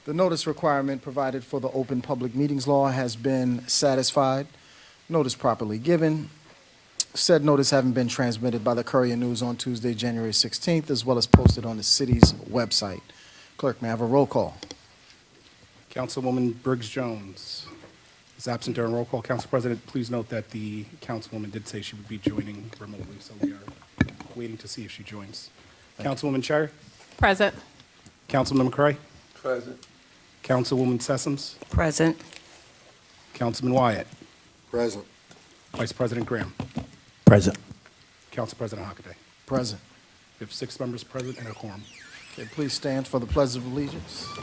The notice requirement provided for the Open Public Meetings Law has been satisfied. Notice properly given. Said notice having been transmitted by the Courier News on Tuesday, January 16th, as well as posted on the city's website. Clerk, may I have a roll call? Councilwoman Briggs Jones is absent during roll call. Council President, please note that the councilwoman did say she would be joining remotely, so we are waiting to see if she joins. Councilwoman Cherry? Present. Councilman McCray? Present. Councilwoman Sessoms? Present. Councilman Wyatt? Present. Vice President Graham? Present. Council President Hockaday. Present. We have 6 members present and a quorum. Okay, please stand for the Pledge of Allegiance. I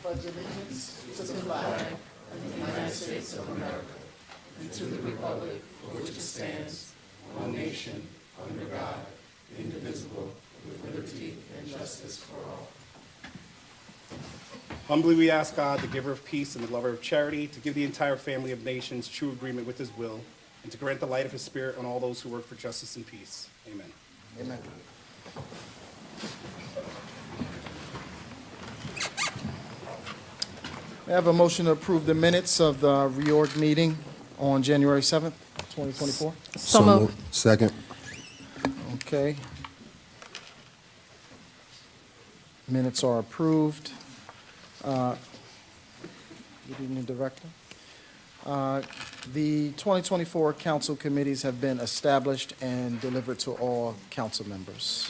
pledge allegiance to the flag of the United States of America and to the republic for which it stands, one nation, under God, indivisible, with liberty and justice for all. Humbly we ask God, the giver of peace and the lover of charity, to give the entire family of nations true agreement with his will, and to grant the light of his spirit on all those who work for justice and peace. Amen. Amen. May I have a motion to approve the minutes of the reorg meeting on January 7th, 2024? So moved. Second. Okay. Minutes are approved. Good evening, Director. The 2024 council committees have been established and delivered to all council members.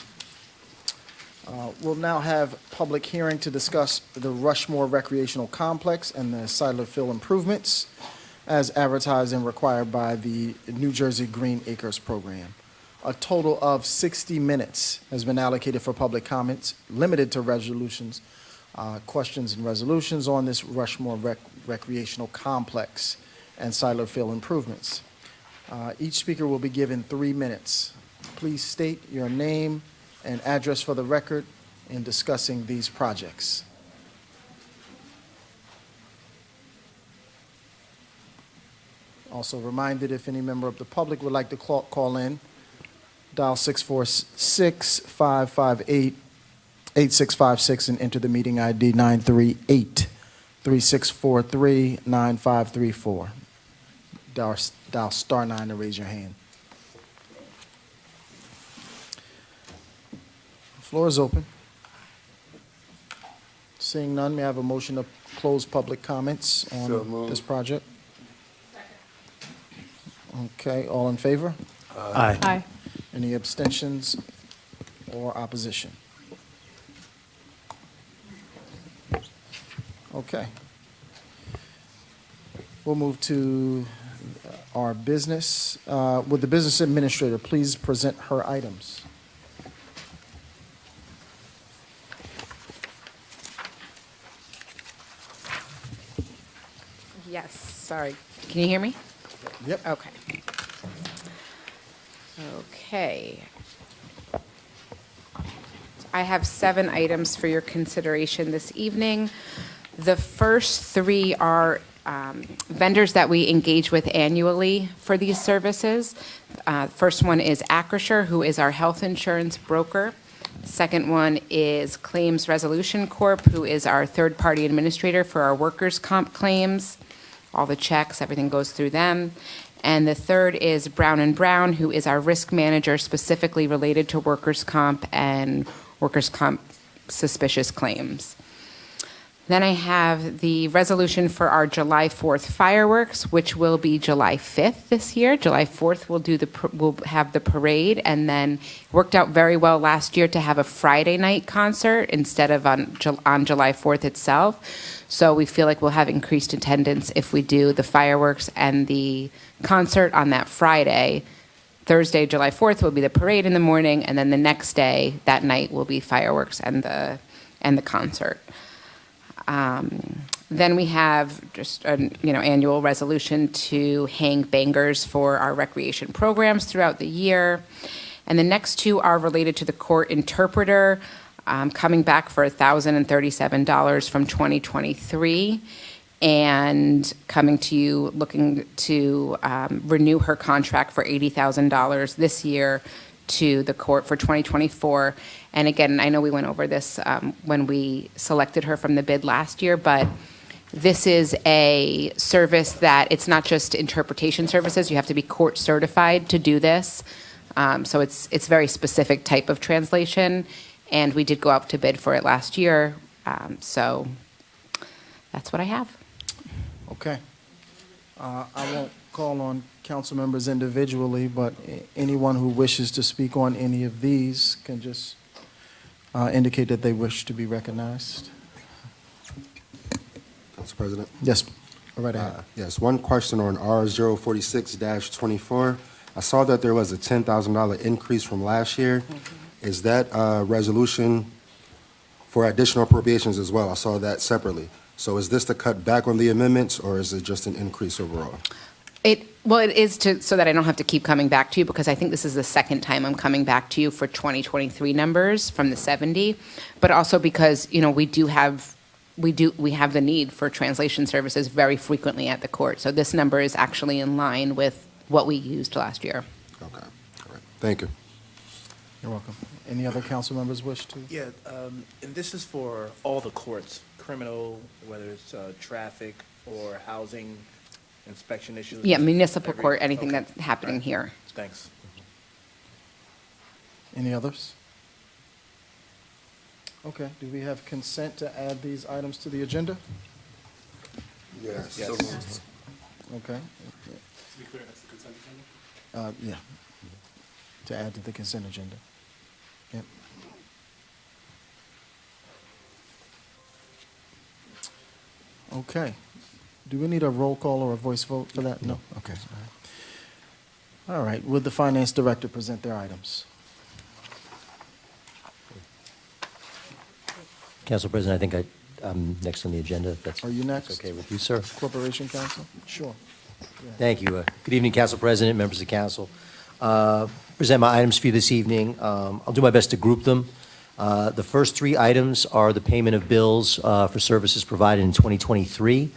We'll now have public hearing to discuss the Rushmore Recreational Complex and the Sidler Field improvements as advertised and required by the New Jersey Green Acres Program. A total of 60 minutes has been allocated for public comments, limited to resolutions, questions and resolutions on this Rushmore Recreational Complex and Sidler Field improvements. Each speaker will be given 3 minutes. Please state your name and address for the record in discussing these projects. Also reminded, if any member of the public would like to call in, dial 646-558-8656 and enter the meeting ID 938-3643-9534. Dial star 9 to raise your hand. Floor is open. Seeing none, may I have a motion to close public comments So on moved. this project? Okay, all in favor? Aye. Aye. Any abstentions or opposition? Okay. We'll move to our business. Would the business administrator please present her items? Yes, sorry. Can you hear me? Yep. Okay. Okay. I have 7 items for your consideration this evening. The first 3 are vendors that we engage with annually for these services. First one is Acrisure, who is our health insurance broker. Second one is Claims Resolution Corp., who is our third-party administrator for our workers' comp claims. All the checks, everything goes through them. And the third is Brown & Brown, who is our risk manager specifically related to workers' comp and workers' comp suspicious claims. Then I have the resolution for our July 4th fireworks, which will be July 5th this year. July 4th we'll have the parade, and then it worked out very well last year to have a Friday night concert instead of on July 4th itself. So we feel like we'll have increased attendance if we do the fireworks and the concert on that Friday. Thursday, July 4th will be the parade in the morning, and then the next day, that night, will be fireworks and the concert. Then we have just an annual resolution to hang bangers for our recreation programs throughout the year. And the next 2 are related to the court interpreter, coming back for $1,037 from 2023, and coming to you looking to renew her contract for $80,000 this year to the court for 2024. And again, I know we went over this when we selected her from the bid last year, but this is a service that it's not just interpretation services. You have to be court certified to do this. So it's very specific type of translation. And we did go out to bid for it last year. So that's what I have. Okay. I won't call on council members individually, but anyone who wishes to speak on any of these can just indicate that they wish to be recognized. Council President? Yes, go right ahead. Yes, one question on R046-24. I saw that there was a $10,000 increase from last year. Is that a resolution for additional appropriations as well? I saw that separately. So is this to cut back on the amendments, or is it just an increase overall? Well, it is so that I don't have to keep coming back to you, because I think this is the second time I'm coming back to you for 2023 numbers from the 70, but also because, you know, we have the need for translation services very frequently at the court. So this number is actually in line with what we used last year. Okay, all right. Thank you. You're welcome. Any other council members wish to? Yeah, and this is for all the courts, criminal, whether it's traffic or housing inspection issues? Yeah, municipal Every- court, anything okay, that's happening right. here. Thanks. Any others? Okay, do we have consent to add these items to the agenda? Yes. Yes. Okay. To be clear, that's the consent agenda? Yeah, to add to the consent agenda. Yep. Okay. Do we need a roll call or a voice vote for that? No? Okay. All right, would the finance director present their items? Council President, I think I'm next on the agenda, if that's Are you next? okay with you, sir. Corporation Counsel? Sure. Thank you. Good evening, Council President, members of the council. Present my items for you this evening. I'll do my best to group them. The first three items are the payment of bills for services provided in 2023.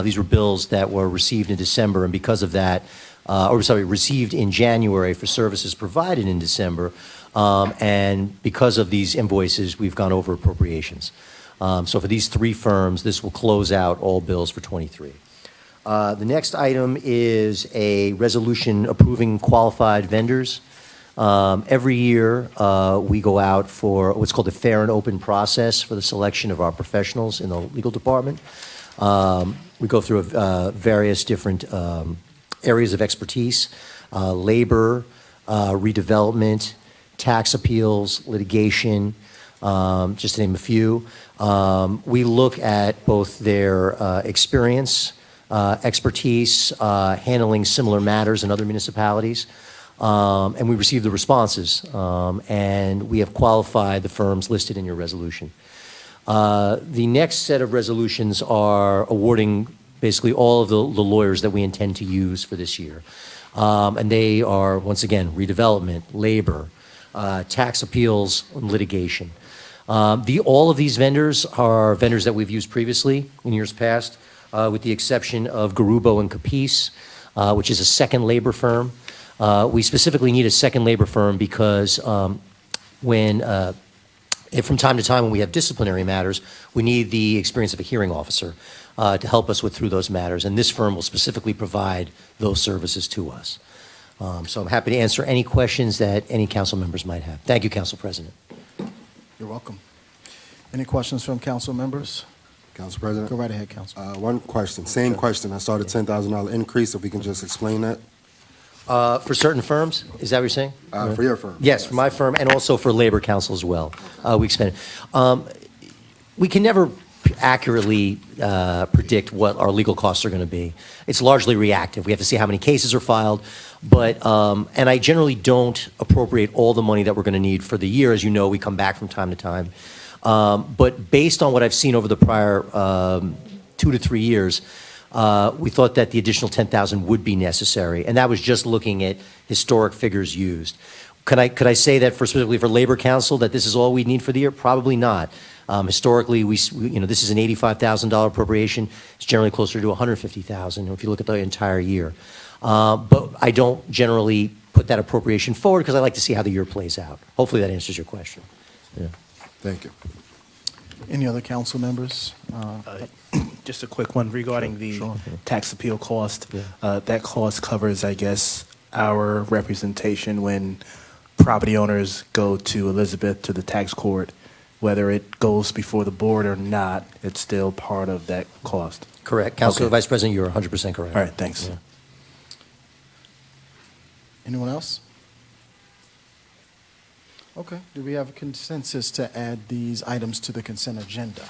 These were bills that were received in December, and because of that, received in January for services provided in December. And because of these invoices, we've gone over appropriations. So for these three firms, this will close out all bills for 23. The next item is a resolution approving qualified vendors. Every year, we go out for what's called a fair and open process for the selection of our professionals in the legal department. We go through various different areas of expertise, labor, redevelopment, tax appeals, litigation, just to name a few. We look at both their experience, expertise, handling similar matters in other municipalities, and we receive the responses, and we have qualified the firms listed in your resolution. The next set of resolutions are awarding basically all of the lawyers that we intend to use for this year. And they are, once again, redevelopment, labor, tax appeals, and litigation. All of these vendors are vendors that we've used previously in years past, with the exception of Garubo and Capice, which is a second labor firm. We specifically need a second labor firm because if from time to time when we have disciplinary matters, we need the experience of a hearing officer to help us through those matters, and this firm will specifically provide those services to us. So I'm happy to answer any questions that any council members might have. Thank you, Council President. You're welcome. Any questions from council members? Council President? Go right ahead, Council. One question, same question. I saw the $10,000 increase, if we can just explain that. For certain firms, is that what you're saying? For your firm? Yes, for my firm, and also for Labor Council as well. We expend. We can never accurately predict what our legal costs are going to be. It's largely reactive. We have to see how many cases are filed, but and I generally don't appropriate all the money that we're going to need for the year. As you know, we come back from time to time. But based on what I've seen over the prior 2 to 3 years, we thought that the additional $10,000 would be necessary, and that was just looking at historic figures used. Could I say that specifically for Labor Council that this is all we need for the year? Probably not. Historically, this is an $85,000 appropriation. It's generally closer to $150,000 if you look at the entire year. But I don't generally put that appropriation forward because I like to see how the year plays out. Hopefully that answers your question. Yeah. Thank you. Any other council members? Just a quick one regarding the Sure. tax appeal cost. Yeah. That cost covers, I guess, our representation when property owners go to Elizabeth, to the tax court. Whether it goes before the board or not, it's still part of that cost. Correct. Councilor Okay. Vice President, you're 100% correct. All right, thanks. Yeah. Anyone else? Okay, do we have a consensus to add these items to the consent agenda?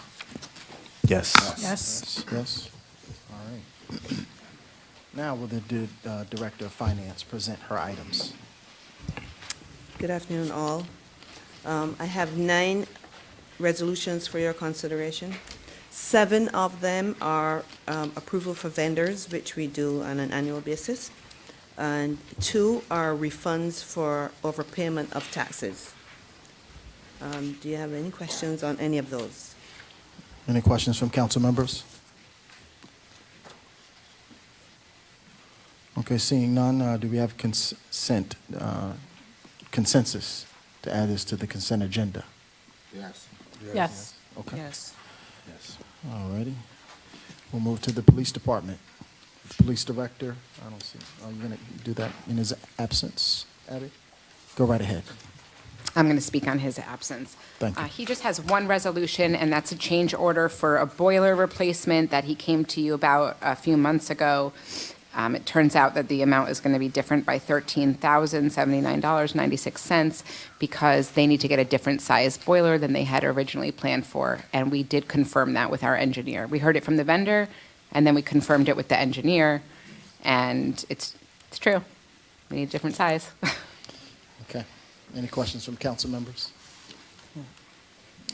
Yes. Yes. Yes? All right. Now will the Director of Finance present her items? Good afternoon, all. I have 9 resolutions for your consideration. 7 of them are approval for vendors, which we do on an annual basis, and 2 are refunds for overpayment of taxes. Do you have any questions on any of those? Any questions from council members? Okay, seeing none, do we have consensus to add this to the consent agenda? Yes. Yes. Okay. Yes. Yes. All righty. We'll move to the police department. Police director, I don't see, are you going to do that in his absence, Abby? Go right ahead. I'm going to speak on his absence. Thank you. He just has one resolution, and that's a change order for a boiler replacement that he came to you about a few months ago. It turns out that the amount is going to be different by $13,079.96 because they need to get a different size boiler than they had originally planned for, and we did confirm that with our engineer. We heard it from the vendor, and then we confirmed it with the engineer, and it's true. We need a different size. Okay. Any questions from council members?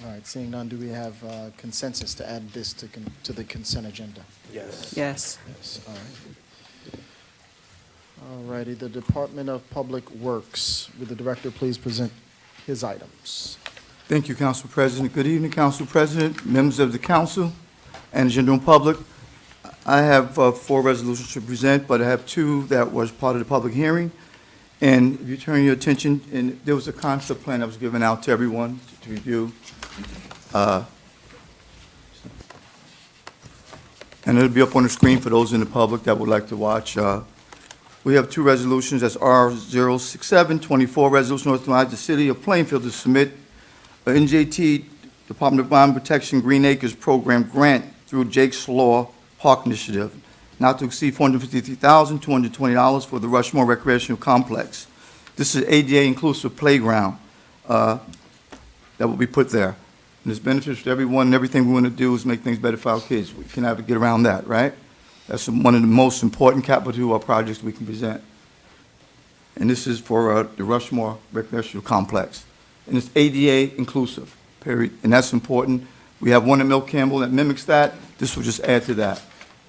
All right, seeing none, do we have consensus to add this to the consent agenda? Yes. Yes. Yes, all right. All righty, the Department of Public Works, would the director please present his items? Thank you, Council President. Good evening, Council President, members of the council, and the general public. I have 4 resolutions to present, but I have 2 that was part of the public hearing. And if you turn your attention, and there was a concept plan that was given out to everyone to review. And it'll be up on the screen for those in the public that would like to watch. We have 2 resolutions. That's R06724, resolution authorizing the city of Plainfield to submit a NJT, Department of Environment Protection Green Acres Program grant through Jake's Law Park Initiative, not to exceed $453,220 for the Rushmore Recreational Complex. This is ADA inclusive playground that will be put there. And it's benefits to everyone, and everything we want to do is make things better for our kids. We can have to get around that, right? That's one of the most important capital projects we can present. And this is for the Rushmore Recreational Complex. And it's ADA inclusive, period. And that's important. We have one in Mill Campbell that mimics that. This will just add to that.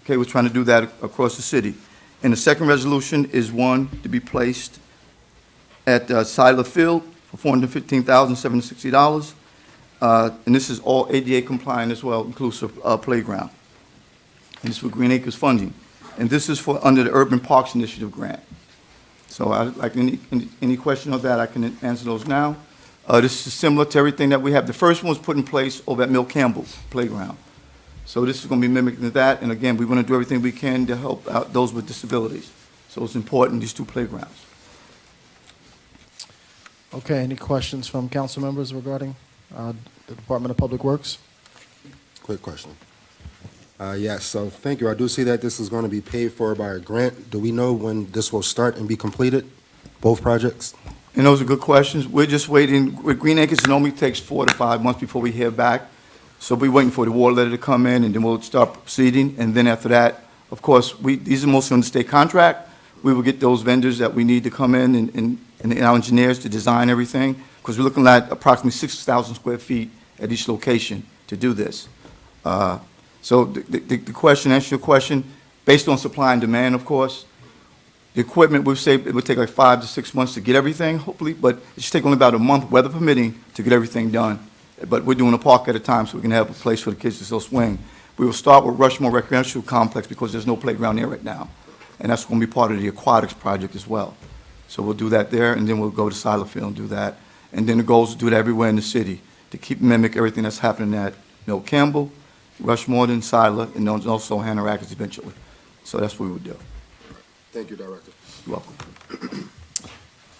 Okay, we're trying to do that across the city. And the second resolution is one to be placed at Siler Field for $415,760. And this is all ADA compliant as well, inclusive playground. And it's for Green Acres funding. And this is for under the Urban Parks Initiative grant. So I'd like any question of that, I can answer those now. This is similar to everything that we have. The first one was put in place over at Mill Campbell Playground. So this is going to be mimicking that. And again, we want to do everything we can to help out those with disabilities. So it's important, these 2 playgrounds. Okay, any questions from council members regarding the Department of Public Works? Quick question. Yes, so thank you. I do see that this is going to be paid for by a grant. Do we know when this will start and be completed, both projects? And those are good questions. We're just waiting. With Green Acres, it normally takes 4 to 5 months before we hear back. So we're waiting for the water letter to come in, and then we'll start proceeding. And then after that, of course, these are mostly on the state contract. We will get those vendors that we need to come in and our engineers to design everything, because we're looking at approximately 6,000 square feet at each location to do this. So the question, answer your question, based on supply and demand, of course. The equipment, we'll say it would take like 5 to 6 months to get everything, hopefully, but it should take only about a month, weather permitting, to get everything done. But we're doing a park at a time so we can have a place for the kids to still swing. We will start with Rushmore Recreational Complex because there's no playground there right now. And that's going to be part of the aquatics project as well. So we'll do that there, and then we'll go to Siler Field and do that. And then the goal is to do that everywhere in the city, to keep mimic everything that's happening at Mill Campbell, Rushmore, and Siler, and then also Hannah Rackets eventually. So that's what we would do. Thank you, Director. You're welcome.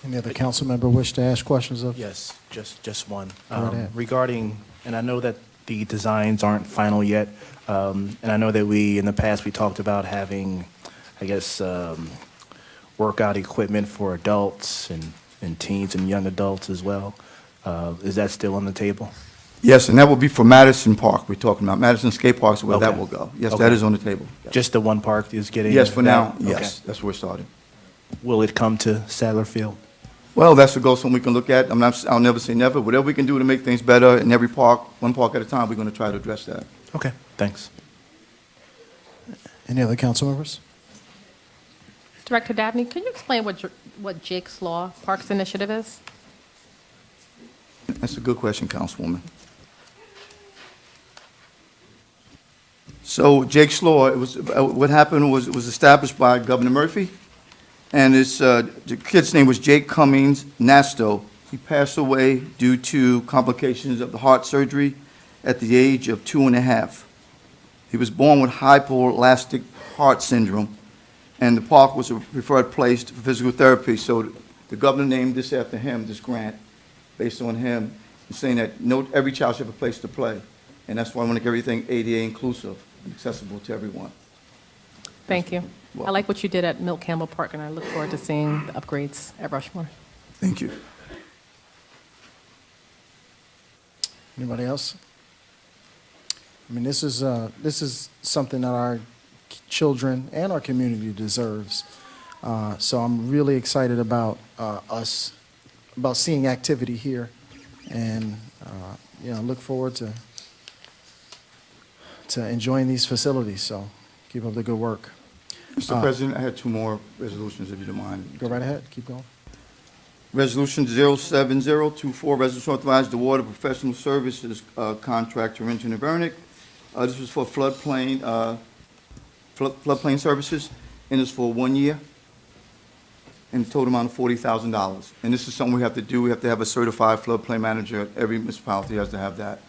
Any other council member wish to ask questions of? Yes, just one. Go right ahead. Regarding, and I know that the designs aren't final yet, and I know that in the past, we talked about having, I guess, workout equipment for adults and teens and young adults as well. Is that still on the table? Yes, and that will be for Madison Park we're talking about. Madison Skate Park is where that Okay. will go. Yes, Okay. that is on the table. Just the one park is getting? Yes, for now, that? yes, Okay. that's where we're starting. Will it come to Sadler Field? Well, that's a goal, something we can look at. I'll never say never. Whatever we can do to make things better in every park, one park at a time, we're going to try to address that. Okay, thanks. Any other council members? Director Dabney, can you explain what Jake's Law Parks Initiative is? That's a good question, Councilwoman. So Jake's Law, what happened was, it was established by Governor Murphy, and the kid's name was Jake Cummings Nasto. He passed away due to complications of the heart surgery at the age of 2.5. He was born with hypoelastic heart syndrome, and the park was a preferred place for physical therapy. So the governor named this after him, this grant, based on him, saying that every child should have a place to play. And that's why I want to make everything ADA inclusive and accessible to everyone. Thank you. I like what you did at Milt Campbell Park, and I look forward to seeing the upgrades at Rushmore. Thank you. Anybody else? I mean, this is something that our children and our community deserves. So I'm really excited about about seeing activity here, and look forward to enjoying these facilities. So keep up the good work. Mr. President, I had two more resolutions, if you don't mind. Go right ahead. Keep going. Resolution 07024, resolution authorizing the water professional services contract to Renton and Vernick. This was for floodplain services, and it's for 1 year, and a total amount of $40,000. And this is something we have to do. We have to have a certified floodplain manager. Every municipality has to have that.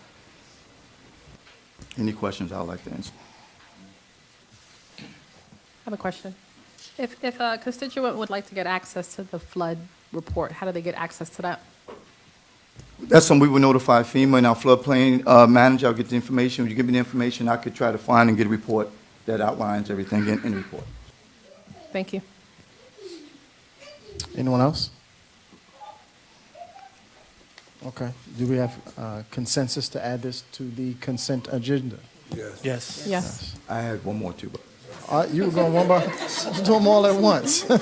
Any questions I'd like to answer? I have a question. If a constituent would like to get access to the flood report, how do they get access to that? That's something we would notify FEMA and our floodplain manager. I'll get the information. When you give me the information, I could try to find and get a report that outlines everything in the report. Thank you. Anyone else? Okay. Do we have consensus to add this to the consent agenda? Yes. Yes. I had one more too, but. You were going one by, you do them all at once. Because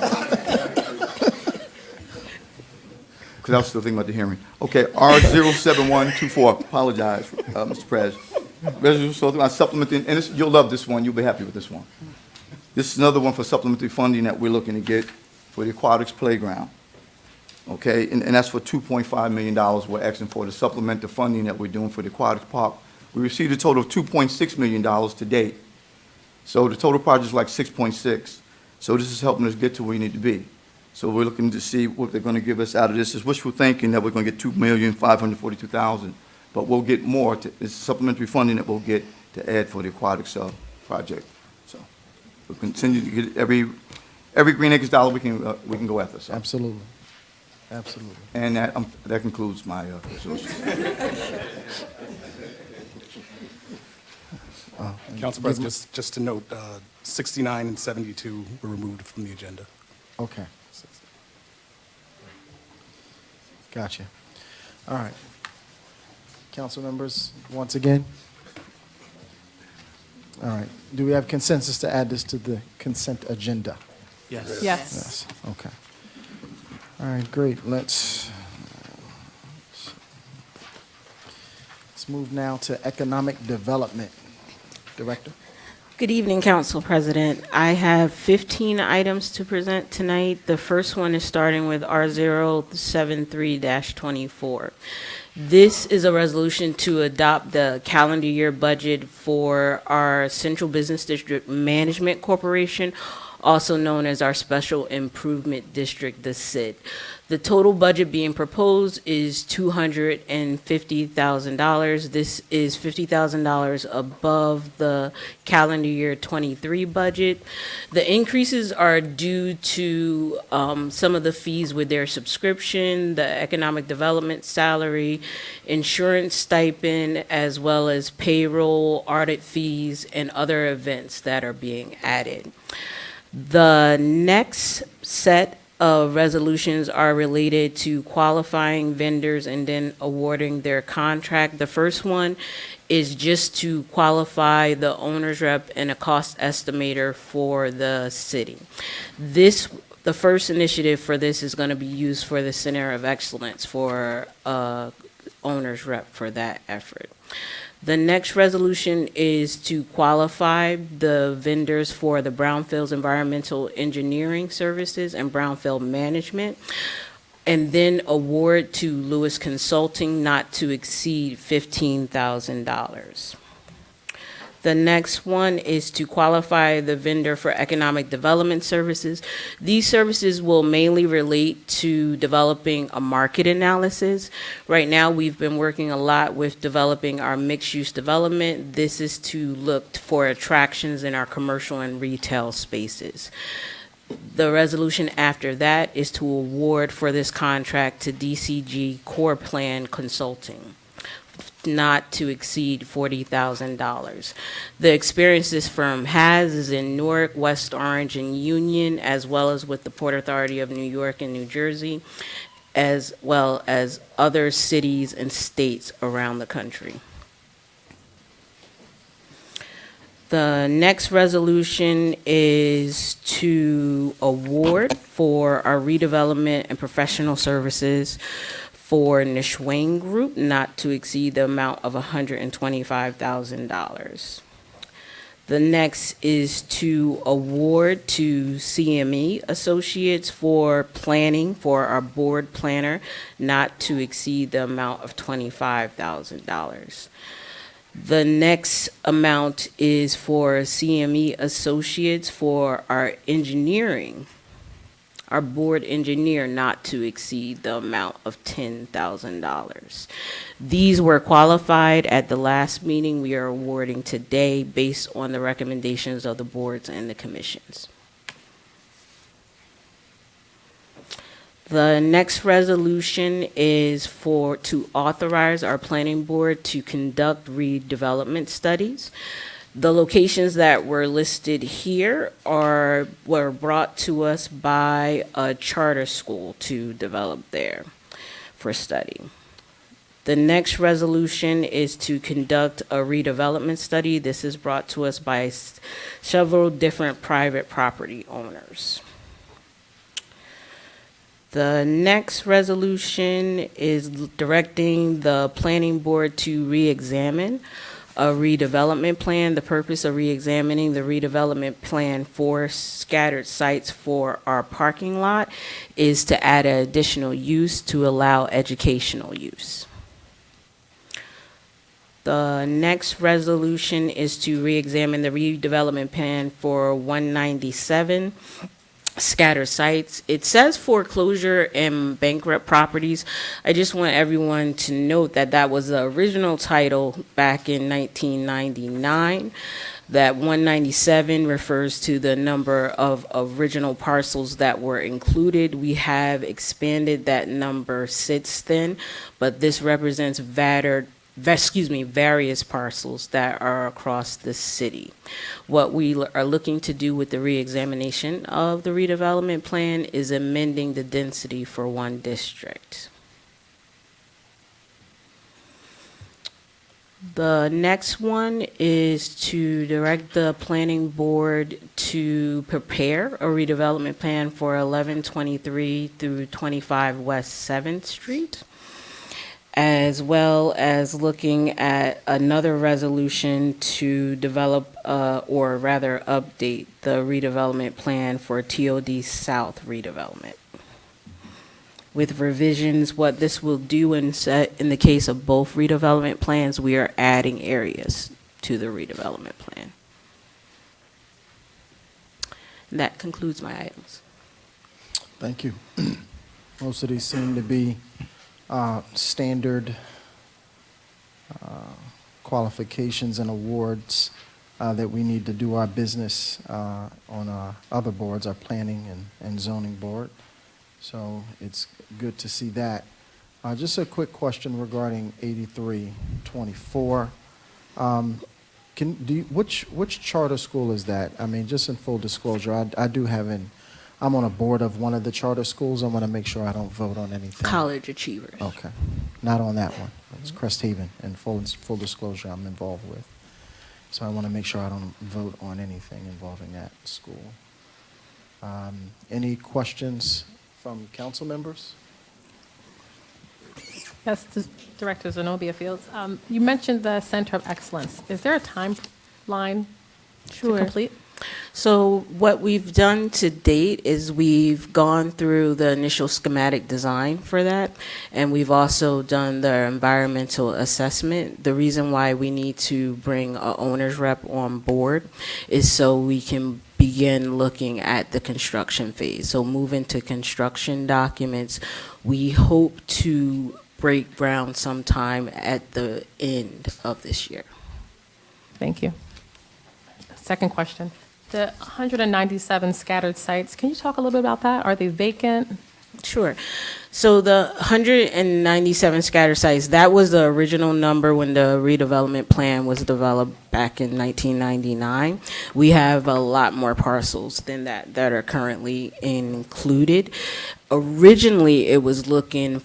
I was still thinking about the hearing. Okay, R07124, apologize, Mr. President. Resolution I supplementing, and you'll love this one, you'll be happy with this one. This is another one for supplementary funding that we're looking to get for the aquatics playground. Okay, and that's for $2.5 million we're asking for to supplement the funding that we're doing for the aquatics park. We received a total of $2.6 million to date. So the total project is like 6.6. So this is helping us get to where we need to be. So we're looking to see what they're going to give us out of this. It's wishful thinking that we're going to get $2,542,000, but we'll get more. It's supplementary funding that we'll get to add for the aquatics project. So we'll continue to get every Green Acres dollar we can go after. So. Absolutely. Absolutely. And that concludes my resolution. Council President, just to note, 69 and 72 were removed from the agenda. Okay. Gotcha. All right. Council members, once again. All right. Do we have consensus to add this to the consent agenda? Yes. Yes. Yes. Okay. All right, great. Let's move now to economic development. Director? Good evening, Council President. I have 15 items to present tonight. The first one is starting with R073-24. This is a resolution to adopt the calendar year budget for our Central Business District Management Corporation, also known as our Special Improvement District, the SID. The total budget being proposed is $250,000. This is $50,000 above the calendar year '23 budget. The increases are due to some of the fees with their subscription, the economic development salary, insurance stipend, as well as payroll, audit fees, and other events that are being added. The next set of resolutions are related to qualifying vendors and then awarding their contract. The first one is just to qualify the owner's rep and a cost estimator for the city. The first initiative for this is going to be used for the Center of Excellence for owner's rep for that effort. The next resolution is to qualify the vendors for the Brownfields Environmental Engineering Services and Brownfield Management, and then award to Lewis Consulting not to exceed $15,000. The next one is to qualify the vendor for economic development services. These services will mainly relate to developing a market analysis. Right now, we've been working a lot with developing our mixed-use development. This is to look for attractions in our commercial and retail spaces. The resolution after that is to award for this contract to DCG Core Plan Consulting, not to exceed $40,000. The experience this firm has is in Newark, West Orange, and Union, as well as with the Port Authority of New York and New Jersey, as well as other cities and states around the country. The next resolution is to award for our redevelopment and professional services for Nishwain Group, not to exceed the amount of $125,000. The next is to award to CME Associates for planning for our board planner, not to exceed the amount of $25,000. The next amount is for CME Associates for our engineering, our board engineer, not to exceed the amount of $10,000. These were qualified at the last meeting. We are awarding today based on the recommendations of the boards and the commissions. The next resolution is to authorize our planning board to conduct redevelopment studies. The locations that were listed here were brought to us by a charter school to develop there for study. The next resolution is to conduct a redevelopment study. This is brought to us by several different private property owners. The next resolution is directing the planning board to re-examine a redevelopment plan. The purpose of re-examining the redevelopment plan for scattered sites for our parking lot is to add an additional use to allow educational use. The next resolution is to re-examine the redevelopment plan for 197 scattered sites. It says foreclosure and bankrupt properties. I just want everyone to note that that was the original title back in 1999. That 197 refers to the number of original parcels that were included. We have expanded that number since then, but this represents various parcels that are across the city. What we are looking to do with the re-examination of the redevelopment plan is amending the density for one district. The next one is to direct the planning board to prepare a redevelopment plan for 1123 through 25 West 7th Street, as well as looking at another resolution to develop, or rather update, the redevelopment plan for TOD South redevelopment. with revisions. What this will do in the case of both redevelopment plans, we are adding areas to the redevelopment plan. And that concludes my items. Thank you. Most of these seem to be standard qualifications and awards that we need to do our business on our other boards, our planning and zoning board. So it's good to see that. Just a quick question regarding 8324. Which charter school is that? I mean, just in full disclosure, I'm on a board of one of the charter schools. I want to make sure I don't vote on anything. College Achievers. Okay, not on that one. It's Crest Haven, and full disclosure, I'm involved with. So I want to make sure I don't vote on anything involving that school. Any questions from council members? Yes, Director Zenobia Fields. You mentioned the Center of Excellence. Is there a timeline to complete? So what we've done to date is we've gone through the initial schematic design for that, and we've also done the environmental assessment. The reason why we need to bring an owner's rep on board is so we can begin looking at the construction phase. So move into construction documents. We hope to break ground sometime at the end of this year. Thank you. Second question. The 197 scattered sites, can you talk a little bit about that? Are they vacant? Sure. So the 197 scattered sites, that was the original number when the redevelopment plan was developed back in 1999. We have a lot more parcels than that are currently included. Originally, it was looking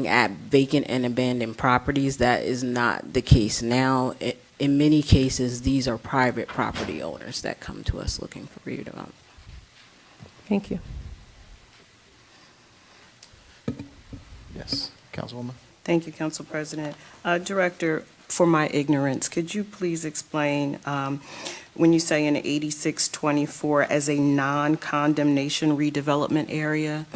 at vacant and abandoned properties. That is not the case now. In many cases, these are private property owners that come to us looking for redevelopment. Thank you. Yes, Councilwoman? Thank you, Council President. Director, for my ignorance, could you please explain when you say in 8624 as a non-condemnation redevelopment area?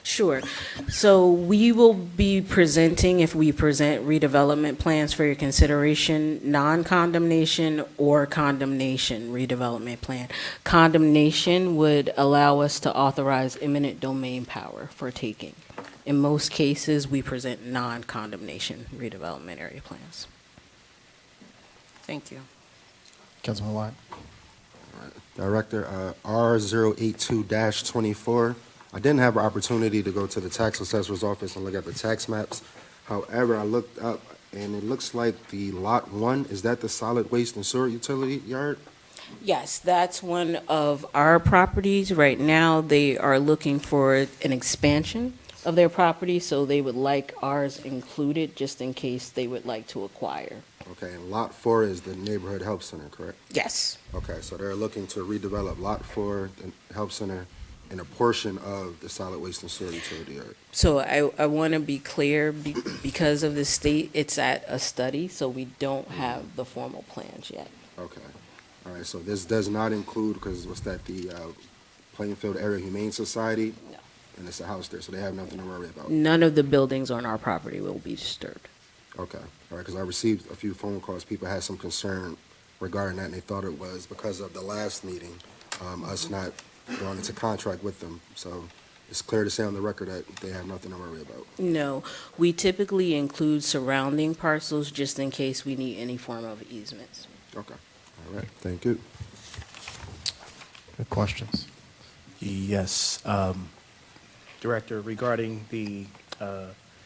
Sure. So we will be presenting, if we present redevelopment plans for your consideration, non-condemnation or condemnation redevelopment plan. Condemnation would allow us to authorize eminent domain power for taking. In most cases, we present non-condemnation redevelopment area plans. Thank you. Councilman Wyatt? Director, R082-24. I didn't have an opportunity to go to the tax assessor's office and look at the tax maps. However, I looked up, and it looks like the Lot 1, is that the solid waste and sewer utility yard? Yes, that's one of our properties. Right now, they are looking for an expansion of their property, so they would like ours included, just in case they would like to acquire. Okay, and Lot 4 is the neighborhood health center, correct? Yes. Okay, so they're looking to redevelop Lot 4, the health center, and a portion of the solid waste and sewer utility yard. So I want to be clear, because of the state, it's at a study, so we don't have the formal plans yet. Okay, all right, so this does not include, because what's that, the Plainfield Area Humane Society? No. And it's a house there, so they have nothing to worry about. None of the buildings on our property will be disturbed. Okay, all right, because I received a few phone calls. People had some concern regarding that, and they thought it was because of the last meeting, us not going into contract with them. So it's clear to say on the record that they have nothing to worry about. No, we typically include surrounding parcels just in case we need any form of easements. Okay, all right, thank you. Good questions. Yes. Director, regarding the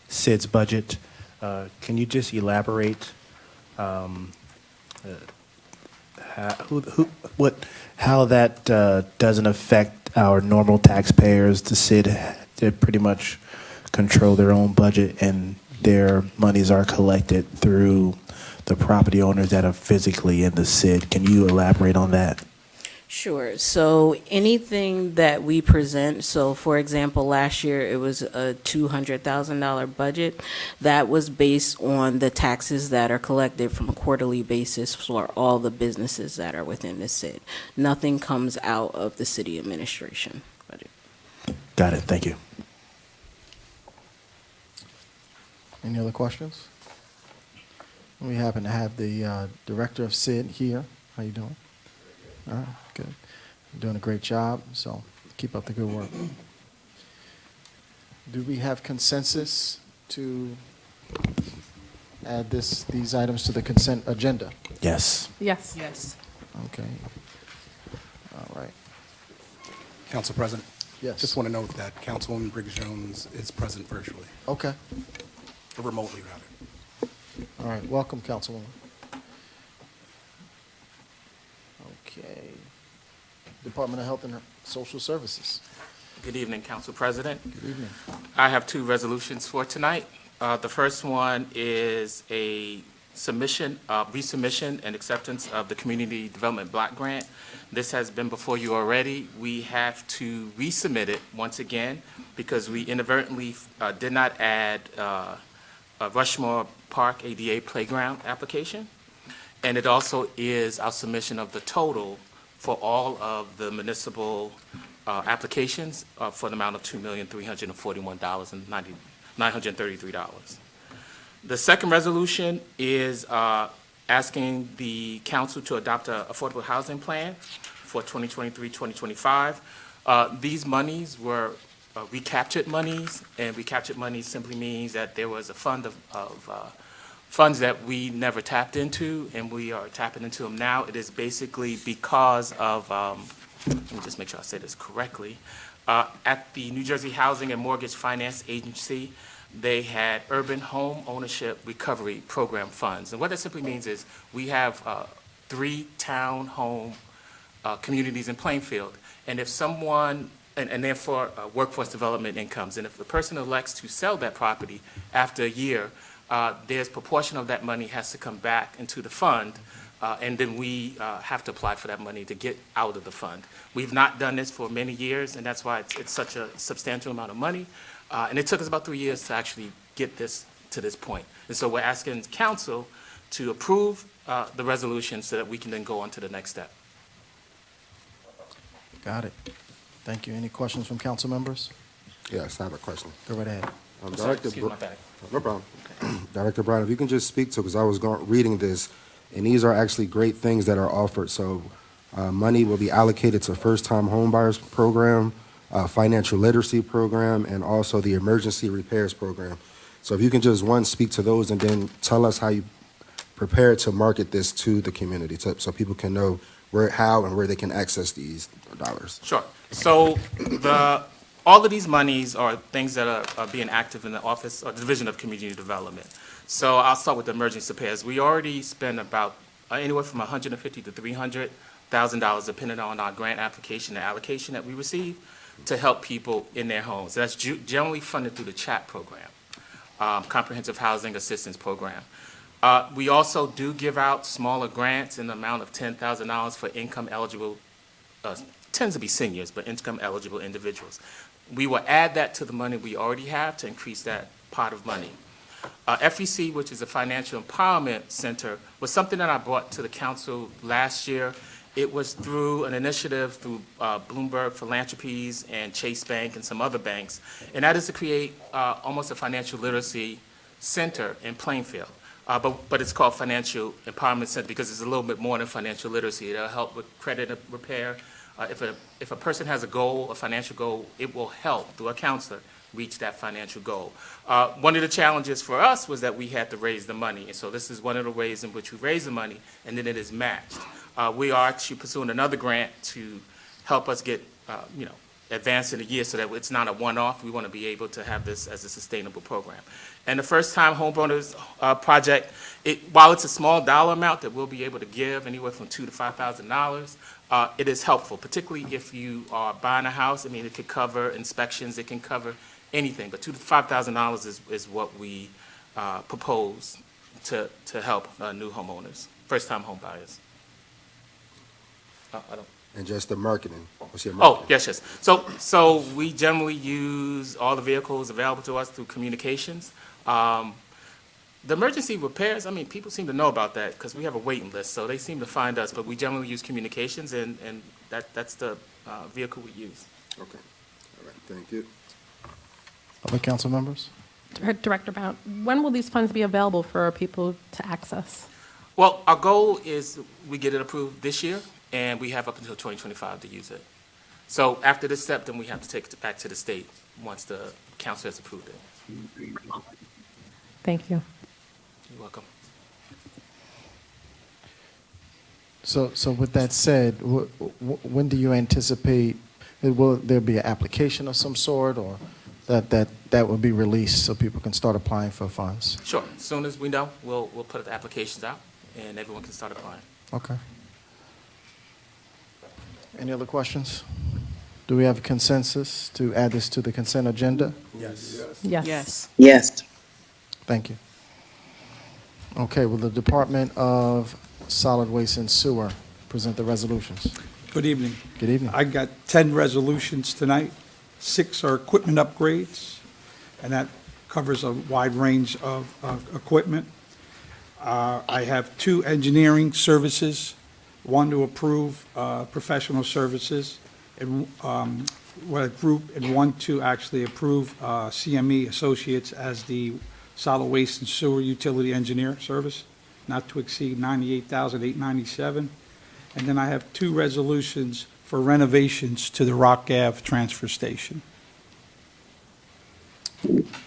SID's budget, can you just elaborate how that doesn't affect our normal taxpayers? The SID, they pretty much control their own budget, and their monies are collected through the property owners that are physically in the SID. Can you elaborate on that? Sure. So anything that we present, so for example, last year it was a $200,000 budget. That was based on the taxes that are collected from a quarterly basis for all the businesses that are within the SID. Nothing comes out of the city administration budget. Got it. Thank you. Any other questions? We happen to have the Director of SID here. How you doing? All right, good. You're doing a great job, so keep up the good work. Do we have consensus to add these items to the consent agenda? Yes. Yes. Yes. Okay. All right. Council President? Yes. Just want to note that Councilwoman Briggs Jones is present virtually, Okay. or remotely, rather. All right. Welcome, Councilwoman. Okay. Department of Health and Social Services. Good evening, Council President. Good evening. I have two resolutions for tonight. The first one is a resubmission and acceptance of the Community Development Block Grant. This has been before you already. We have to resubmit it once again because we inadvertently did not add a Rushmore Park ADA Playground application. And it also is our submission of the total for all of the municipal applications for the amount of $2,341,933. The second resolution is asking the council to adopt an affordable housing plan for 2023-2025. These monies were recaptured monies, and recaptured monies simply means that there was a fund of funds that we never tapped into, and we are tapping into them now. It is basically because of, let me just make sure I say this correctly. At the New Jersey Housing and Mortgage Finance Agency, they had Urban Home Ownership Recovery Program funds. And what that simply means is we have 3 town home communities in Plainfield. And if someone, and therefore workforce development incomes, and if the person elects to sell that property after a year, there's proportion of that money has to come back into the fund, and then we have to apply for that money to get out of the fund. We've not done this for many years, and that's why it's such a substantial amount of money. And it took us about 3 years to actually get this to this point. And so we're asking council to approve the resolution so that we can then go on to the next step. Got it. Thank you. Any questions from council members? Yes, I have a question. Go right ahead. Director Excuse my bad. No problem. Director Brown, if you can just speak to, because I was reading this, and these are actually great things that are offered. So money will be allocated to first-time homebuyers program, financial literacy program, and also the emergency repairs program. So if you can just, one, speak to those, and then tell us how you prepare to market this to the community, so people can know how and where they can access these dollars. Sure. So all of these monies are things that are being active in the Office or Division of Community Development. So I'll start with the emergency repairs. We already spend about anywhere from $150,000 to $300,000, depending on our grant application and allocation that we receive, to help people in their homes. That's generally funded through the CHAP program, Comprehensive Housing Assistance Program. We also do give out smaller grants in the amount of $10,000 for income eligible, tends to be seniors, but income eligible individuals. We will add that to the money we already have to increase that pot of money. FEC, which is a Financial Empowerment Center, was something that I brought to the council last year. It was through an initiative through Bloomberg Philanthropies and Chase Bank and some other banks, and that is to create almost a financial literacy center in Plainfield. But it's called Financial Empowerment Center because it's a little bit more than financial literacy. It'll help with credit repair. If a person has a goal, a financial goal, it will help through a counselor reach that financial goal. One of the challenges for us was that we had to raise the money, and so this is one of the ways in which we raise the money, and then it is matched. We are actually pursuing another grant to help us get, advanced in a year so that it's not a one-off. We want to be able to have this as a sustainable program. And the first-time homeowners project, while it's a small dollar amount that we'll be able to give, anywhere from $2,000 to $5,000, it is helpful, particularly if you are buying a house. I mean, it could cover inspections, it can cover anything, but $2,000 to $5,000 is what we propose to help new homeowners, first-time home buyers. And just the marketing. What's your Oh, marketing? yes. So we generally use all the vehicles available to us through communications. The emergency repairs, I mean, people seem to know about that because we have a waiting list, so they seem to find us, but we generally use communications, and that's the vehicle we use. Okay. All right, thank you. Other council members? Director Brown, when will these funds be available for people to access? Well, our goal is we get it approved this year, and we have up until 2025 to use it. So after this step, then we have to take it back to the state once the council has approved it. Thank you. You're welcome. So with that said, when do you anticipate, will there be an application of some sort, or that will be released so people can start applying for funds? Sure. As soon as we know, we'll put the applications out, and everyone can start applying. Okay. Any other questions? Do we have a consensus to add this to the consent agenda? Yes. Yes. Yes. Thank you. Okay, will the Department of Solid Waste and Sewer present the resolutions? Good evening. Good evening. I got 10 resolutions tonight. 6 are equipment upgrades, and that covers a wide range of equipment. I have 2 engineering services, 1 to approve professional services, and a group, and 1 to actually approve CME Associates as the solid waste and sewer utility engineer service, not to exceed $98,897. And then I have 2 resolutions for renovations to the Rock Ave transfer station.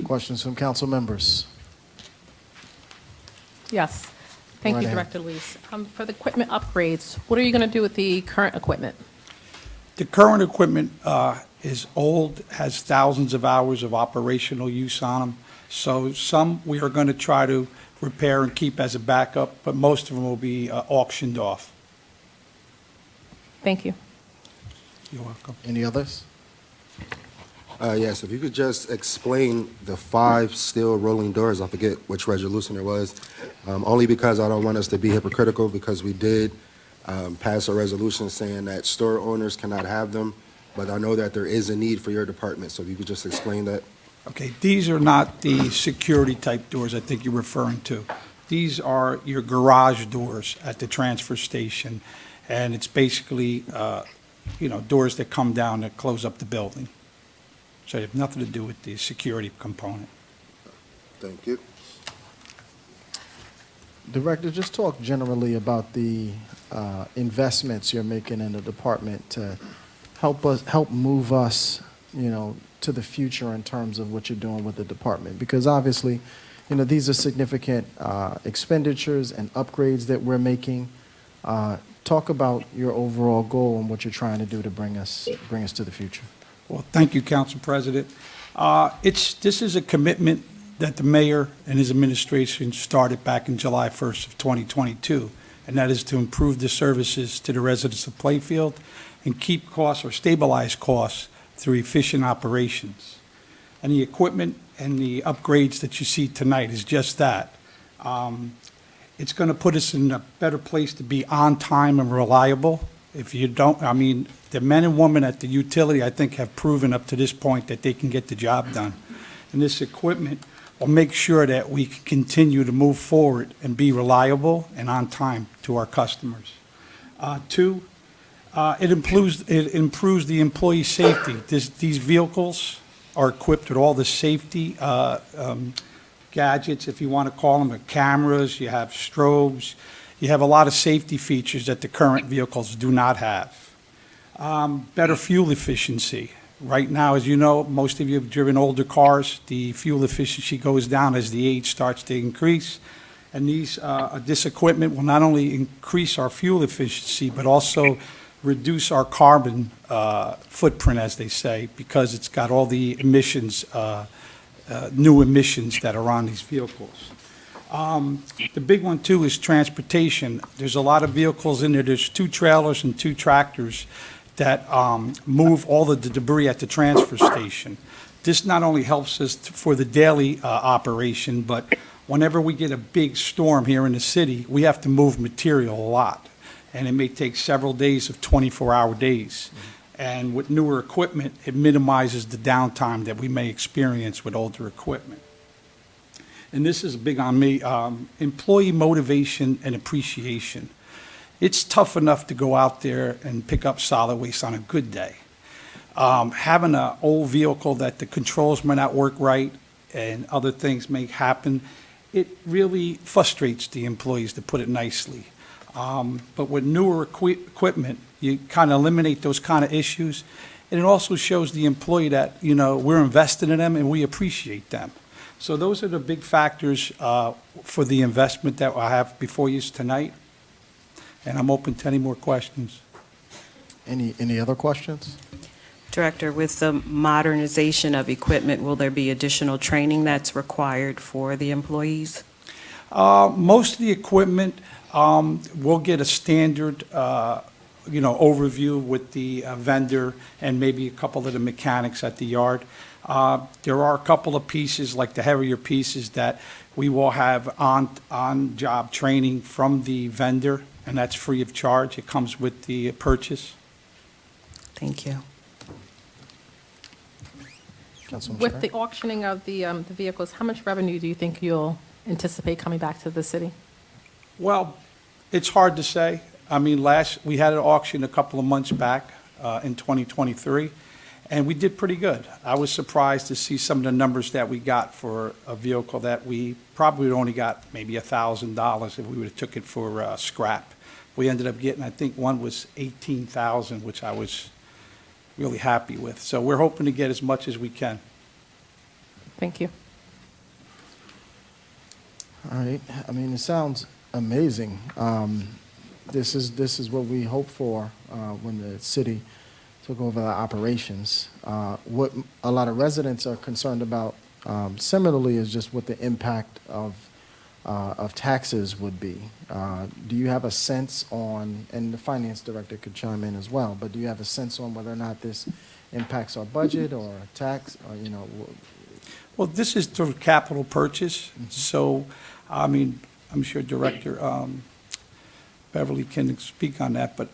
Questions from council members? Yes. Thank Right you, ahead. Director Luis. For the equipment upgrades, what are you going to do with the current equipment? The current equipment is old, has thousands of hours of operational use on them. So some we are going to try to repair and keep as a backup, but most of them will be auctioned off. Thank you. You're welcome. Any others? Yes, if you could just explain the 5 steel rolling doors, I forget which resolution it was, only because I don't want us to be hypocritical, because we did pass a resolution saying that store owners cannot have them, but I know that there is a need for your department, so if you could just explain that. Okay, these are not the security type doors I think you're referring to. These are your garage doors at the transfer station, and it's basically, doors that come down that close up the building. So they have nothing to do with the security component. Thank you. Director, just talk generally about the investments you're making in the department to help move us, to the future in terms of what you're doing with the department. Because obviously, these are significant expenditures and upgrades that we're making. Talk about your overall goal and what you're trying to do to bring us to the future. Well, thank you, Council President. This is a commitment that the mayor and his administration started back in July 1st of 2022, and that is to improve the services to the residents of Plainfield and keep costs or stabilize costs through efficient operations. And the equipment and the upgrades that you see tonight is just that. It's going to put us in a better place to be on time and reliable. If you don't, the men and women at the utility, I think, have proven up to this point that they can get the job done. And this equipment will make sure that we can continue to move forward and be reliable and on time to our customers. 2, it improves the employee safety. These vehicles are equipped with all the safety gadgets, if you want to call them, cameras, you have strobes, you have a lot of safety features that the current vehicles do not have. Better fuel efficiency. Right now, as you know, most of you have driven older cars, the fuel efficiency goes down as the age starts to increase. And this equipment will not only increase our fuel efficiency, but also reduce our carbon footprint, as they say, because it's got all the emissions, new emissions that are on these vehicles. The big one, too, is transportation. There's a lot of vehicles in there. There's 2 trailers and 2 tractors that move all of the debris at the transfer station. This not only helps us for the daily operation, but whenever we get a big storm here in the city, we have to move material a lot. And it may take several days of 24-hour days. And with newer equipment, it minimizes the downtime that we may experience with older equipment. And this is big on me, employee motivation and appreciation. It's tough enough to go out there and pick up solid waste on a good day. Having an old vehicle that the controls may not work right, and other things may happen, it really frustrates the employees, to put it nicely. But with newer equipment, you kind of eliminate those kind of issues. And it also shows the employee that, you know, we're invested in them and we appreciate them. So those are the big factors for the investment that I have before you tonight. And I'm open to any more questions. Any other questions? Director, with the modernization of equipment, will there be additional training that's required for the employees? Most of the equipment, we'll get a standard, overview with the vendor and maybe a couple of the mechanics at the yard. There are a couple of pieces, like the heavier pieces, that we will have on-job training from the vendor, and that's free of charge. It comes with the purchase. Thank you. Councilwoman With Sherry? the auctioning of the vehicles, how much revenue do you think you'll anticipate coming back to the city? Well, it's hard to say. I mean, we had an auction a couple of months back in 2023, and we did pretty good. I was surprised to see some of the numbers that we got for a vehicle that we probably only got maybe $1,000 if we would have took it for scrap. We ended up getting, I think one was $18,000, which I was really happy with. So we're hoping to get as much as we can. Thank you. All right, I mean, it sounds amazing. This is what we hoped for when the city took over the operations. What a lot of residents are concerned about similarly is just what the impact of taxes would be. Do you have a sense on, and the finance director could chime in as well, but do you have a sense on whether or not this impacts our budget or tax, or, Well, this is through capital purchase, so, I mean, I'm sure Director Beverly can speak on that, but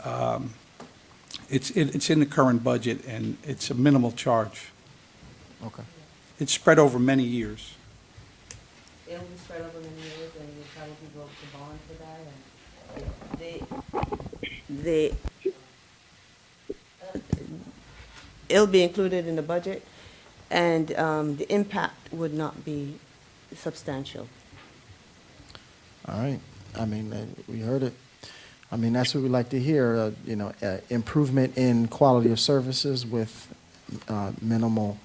it's in the current budget, and it's a minimal charge. Okay. It's spread over many years. It'll be spread over many years, and you'll probably go to bond for that, and it'll be included in the budget, and the impact would not be substantial. All right, I mean, we heard it. I mean, that's what we like to hear, improvement in quality of services with minimal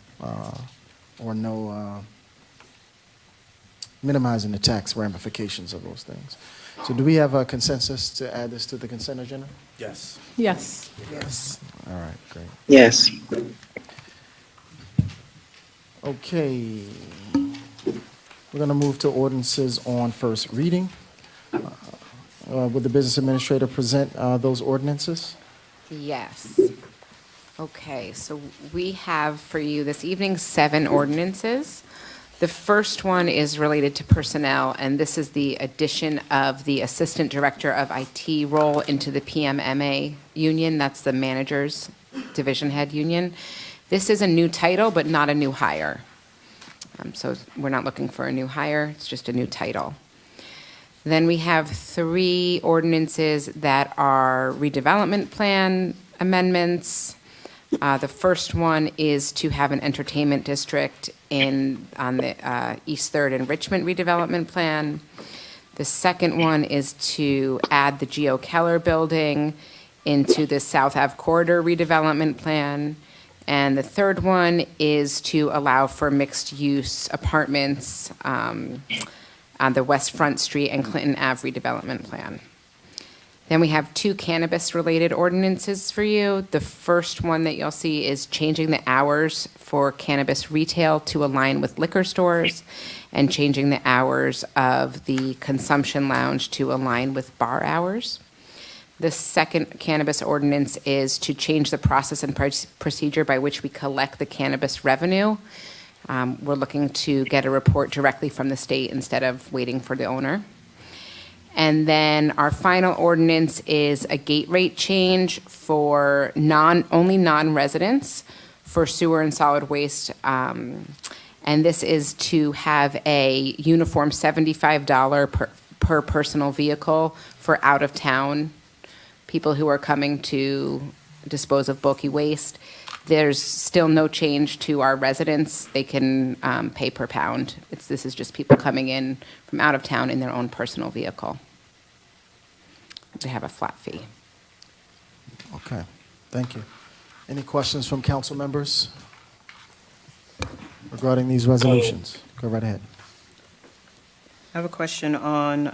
or no, minimizing the tax ramifications of those things. So do we have a consensus to add this to the consent agenda? Yes. Yes. Yes. All right, great. Yes. Okay. We're going to move to ordinances on first reading. Would the business administrator present those ordinances? Yes. Okay, so we have for you this evening 7 ordinances. The first one is related to personnel, and this is the addition of the Assistant Director of IT role into the PMMA union. That's the Managers Division Head Union. This is a new title, but not a new hire. So we're not looking for a new hire, it's just a new title. Then we have 3 ordinances that are redevelopment plan amendments. The first one is to have an entertainment district on the East Third and Richmond redevelopment plan. The second one is to add the Geo Keller building into the South Ave corridor redevelopment plan. And the third one is to allow for mixed-use apartments on the West Front Street and Clinton Ave redevelopment plan. Then we have 2 cannabis-related ordinances for you. The first one that you'll see is changing the hours for cannabis retail to align with liquor stores and changing the hours of the consumption lounge to align with bar hours. The second cannabis ordinance is to change the process and procedure by which we collect the cannabis revenue. We're looking to get a report directly from the state instead of waiting for the owner. And then our final ordinance is a gate rate change for only non-residents for sewer and solid waste. And this is to have a uniform $75 per personal vehicle for out-of-town people who are coming to dispose of bulky waste. There's still no change to our residents. They can pay per pound. This is just people coming in from out of town in their own personal vehicle. They have a flat fee. Okay, thank you. Any questions from council members regarding these resolutions? Go right ahead. I have a question on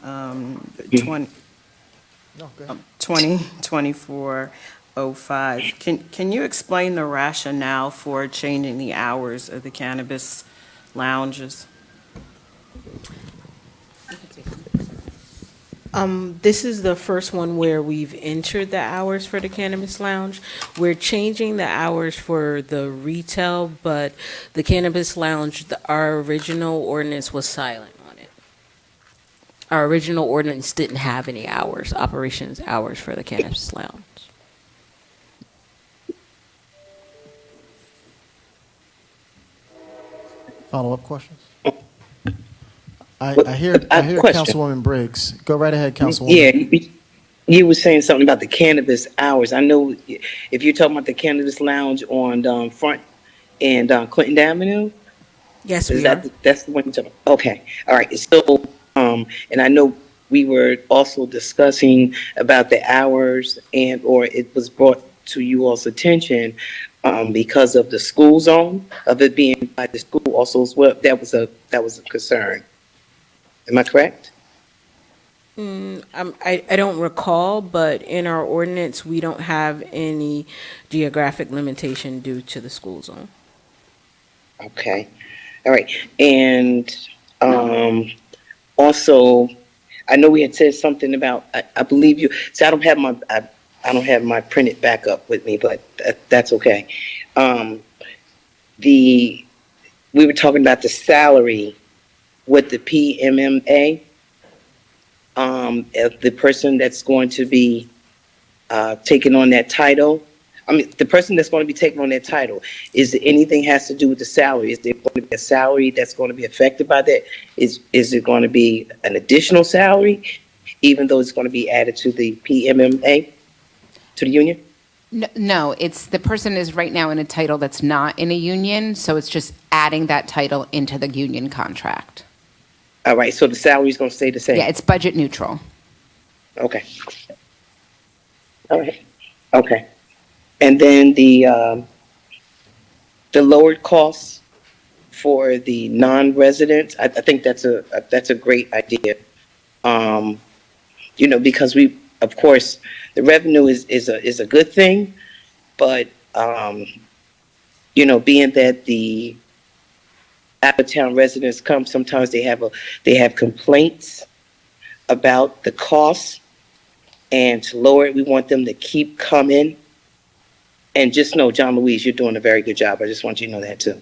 2024-05. Can you explain the rationale for changing the hours of the cannabis lounges? This is the first one where we've entered the hours for the cannabis lounge. We're changing the hours for the retail, but the cannabis lounge, our original ordinance was silent on it. Our original ordinance didn't have any hours, operations hours for the cannabis lounge. Follow-up questions? I hear question. Councilwoman Briggs. Go right ahead, Councilwoman. Yeah, you were saying something about the cannabis hours. I know if you're talking about the cannabis lounge on Front and Clinton Avenue, Yes, is we are. that's the one you're talking about? Okay, all right. So, and I know we were also discussing about the hours or it was brought to you all's attention because of the school zone, of it being by the school also as well. That was a concern. Am I correct? I don't recall, but in our ordinance, we don't have any geographic limitation due to the school zone. Okay, all right. And also, I know we had said something about. I believe you. See, I don't have my printed backup with me, but that's okay. We were talking about the salary with the PMMA. Of the person that's going to be taking on that title. I mean, the person that's going to be taking on that title, is there anything has to do with the salary? Is there going to be a salary that's going to be affected by that? Is it going to be an additional salary, even though it's going to be added to the PMMA, to the union? No, it's the person is right now in a title that's not in a union, so it's just adding that title into the union contract. All right, so the salary is going to stay the same? Yeah, it's budget neutral. Okay. All right. Okay. And then the lowered costs for the non-residents, I think that's a great idea. Because we, of course, the revenue is a good thing, but being that the out-of-town residents come, sometimes they have complaints about the costs, and to lower it, we want them to keep coming. And just know, John Louise, you're doing a very good job. I just want you to know that too.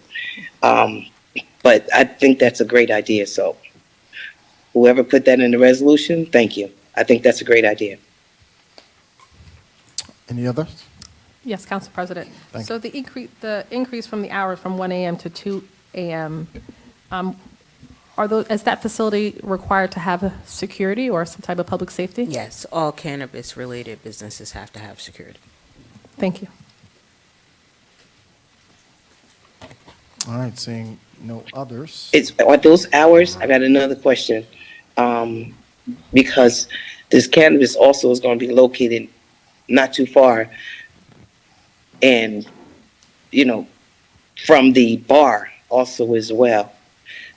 But I think that's a great idea. So whoever put that in the resolution, thank you. I think that's a great idea. Any others? Yes, Council President. Thank So the increase from the hour from 1 a.m. to 2 a.m., is that facility required to have security or some type of public safety? Yes, all cannabis-related businesses have to have security. Thank you. All right, seeing no others. Are those hours? I got another question. Because this cannabis also is going to be located not too far, and from the bar also as well.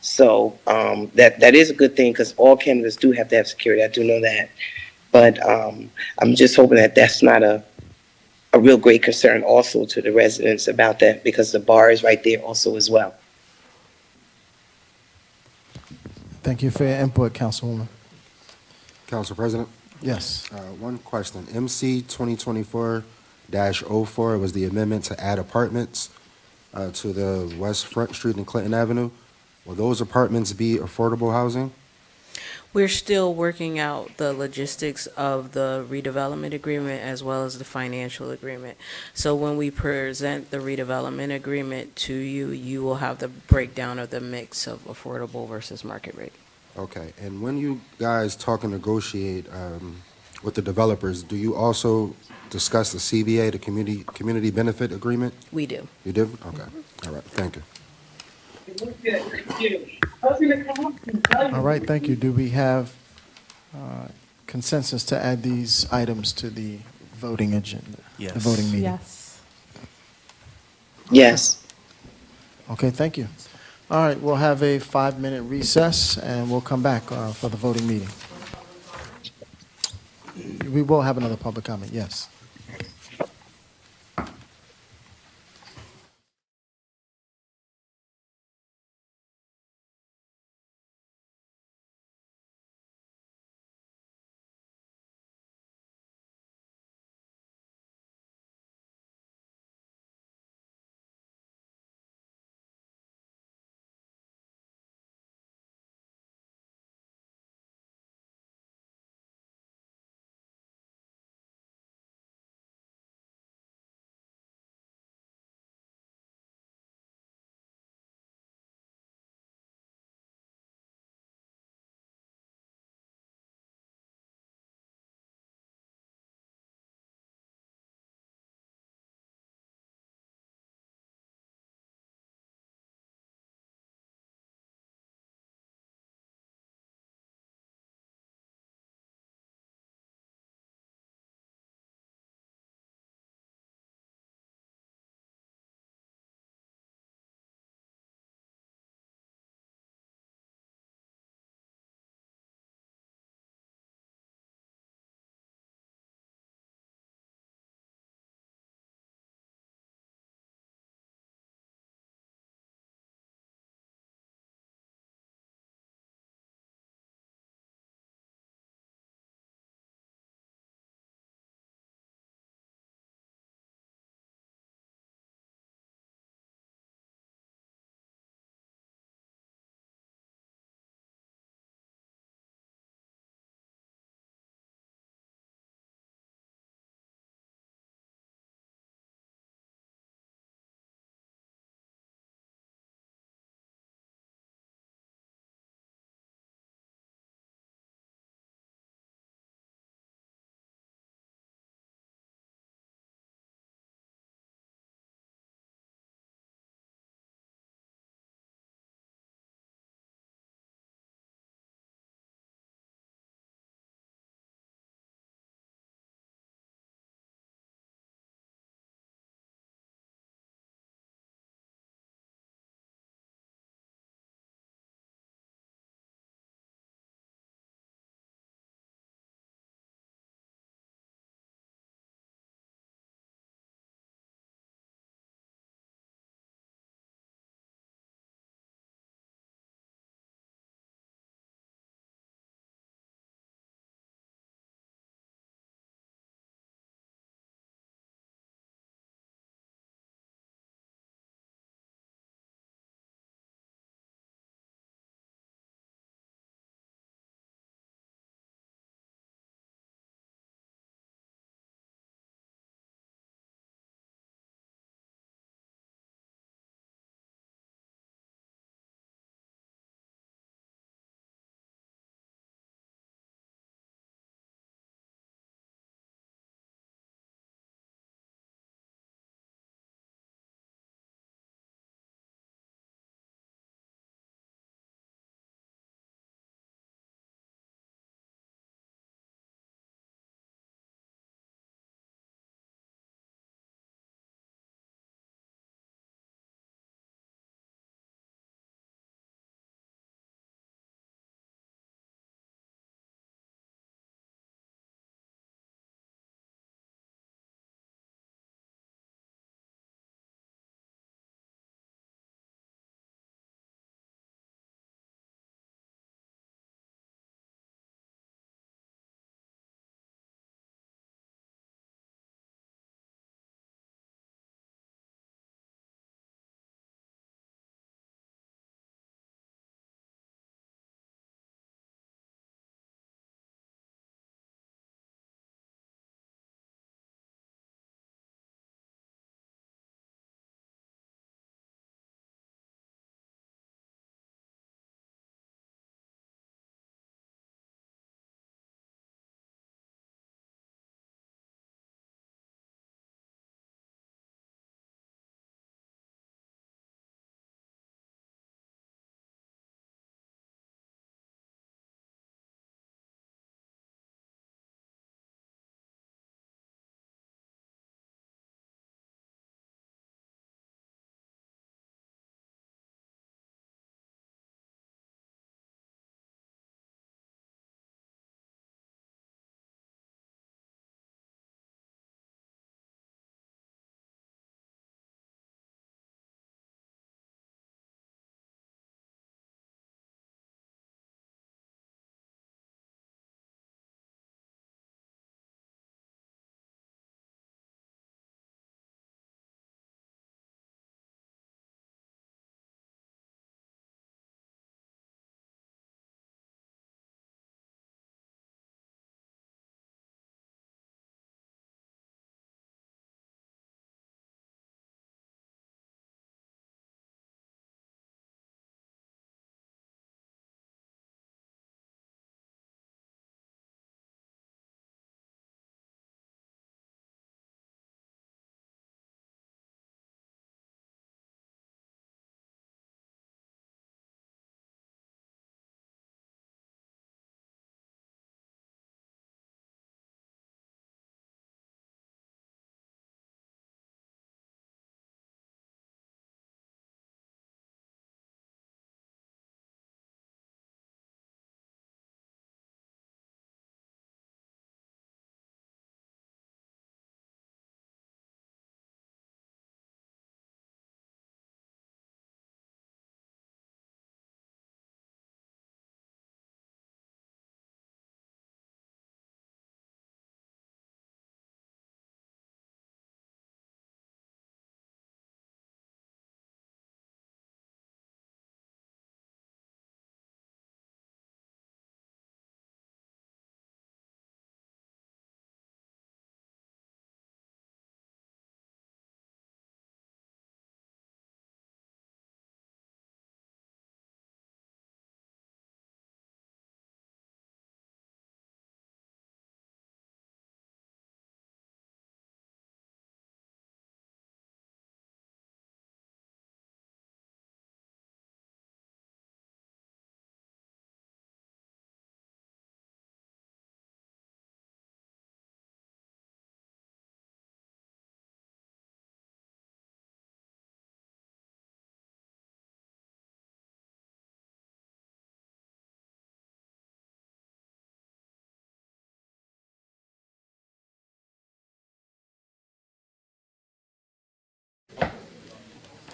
So that is a good thing, because all cannabis do have to have security. I do know that, but I'm just hoping that that's not a real great concern also to the residents about that, because the bar is right there also as well. Thank you for your input, Councilwoman. Council President, Yes. one question. MC 2024-04 was the amendment to add apartments to the West Front Street and Clinton Avenue. Will those apartments be affordable housing? We're still working out the logistics of the redevelopment agreement as well as the financial agreement. So when we present the redevelopment agreement to you, you will have the breakdown of the mix of affordable versus market rate. Okay, and when you guys talk and negotiate with the developers, do you also discuss the CBA, the community benefit agreement? We do. You do? Okay. All right, thank you. All right, thank you. Do we have consensus to add these items to the voting agenda? Yes. The voting meeting? Yes. Yes. Okay, thank you. All right, we'll have a 5-minute recess, and we'll come back for the voting meeting. We will have another public comment, yes.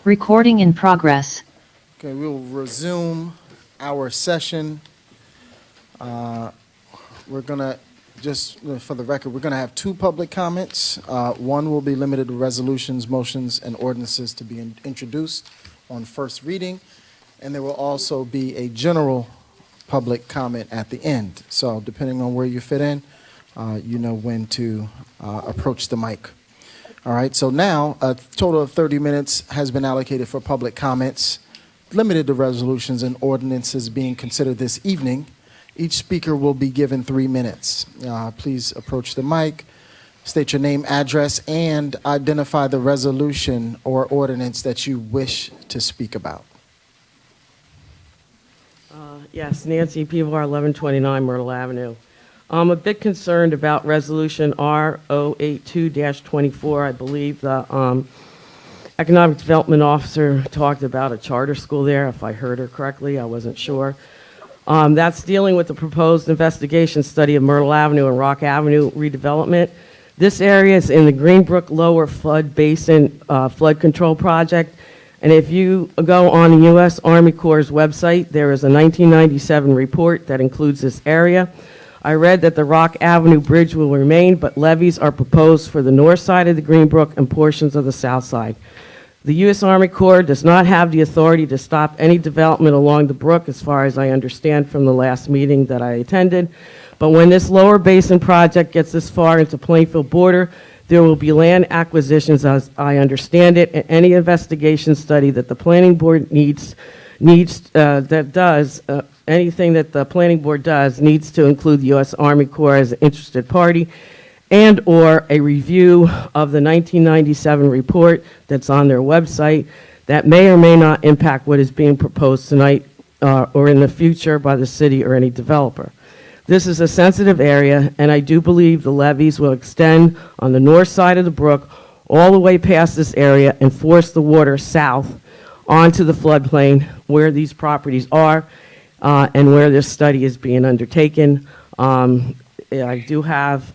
Recording in progress. Okay, we'll resume our session. We're gonna, just for the record, we're gonna have two public comments. One will be limited to resolutions, motions, and ordinances to be introduced on first reading. And there will also be a general public comment at the end. So depending on where you fit in, you know when to approach the mic. All right, so now a total of 30 minutes has been allocated for public comments, limited to resolutions and ordinances being considered this evening. Each speaker will be given 3 minutes. Please approach the mic, state your name, address, and identify the resolution or ordinance that you wish to speak about. Yes, Nancy Pivar, 1129 Myrtle Avenue. I'm a bit concerned about Resolution R082-24. I believe the Economic Development Officer talked about a charter school there, if I heard her correctly. I wasn't sure. That's dealing with the proposed investigation study of Myrtle Avenue and Rock Avenue redevelopment. This area is in the Greenbrook Lower Flood Basin Flood Control Project. And if you go on the U.S. Army Corps' website, there is a 1997 report that includes this area. I read that the Rock Avenue Bridge will remain, but levees are proposed for the north side of the Greenbrook and portions of the south side. The U.S. Army Corps does not have the authority to stop any development along the brook, as far as I understand from the last meeting that I attended. But when this lower basin project gets this far into Plainfield border, there will be land acquisitions, as I understand it, and any investigation study that the planning board anything that the planning board does needs to include the U.S. Army Corps as an interested party, and/or a review of the 1997 report that's on their website that may or may not impact what is being proposed tonight or in the future by the city or any developer. This is a sensitive area, and I do believe the levees will extend on the north side of the brook all the way past this area and force the water south onto the floodplain where these properties are and where this study is being undertaken. I do have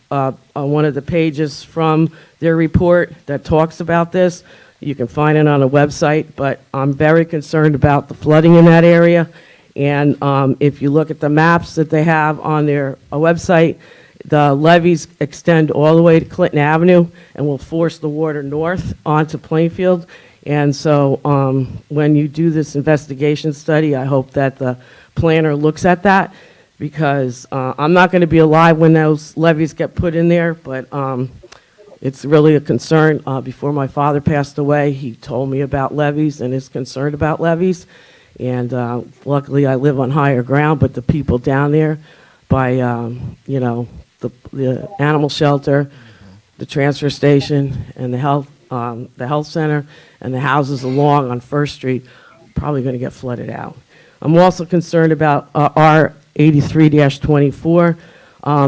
one of the pages from their report that talks about this. You can find it on the website, but I'm very concerned about the flooding in that area. And if you look at the maps that they have on their website, the levees extend all the way to Clinton Avenue and will force the water north onto Plainfield. And so when you do this investigation study, I hope that the planner looks at that, because I'm not going to be alive when those levees get put in there, but it's really a concern. Before my father passed away, he told me about levees and is concerned about levees. And luckily, I live on higher ground, but the people down there by, the animal shelter, the transfer station, and the health center, and the houses along on First Street, probably going to get flooded out. I'm also concerned about R83-24.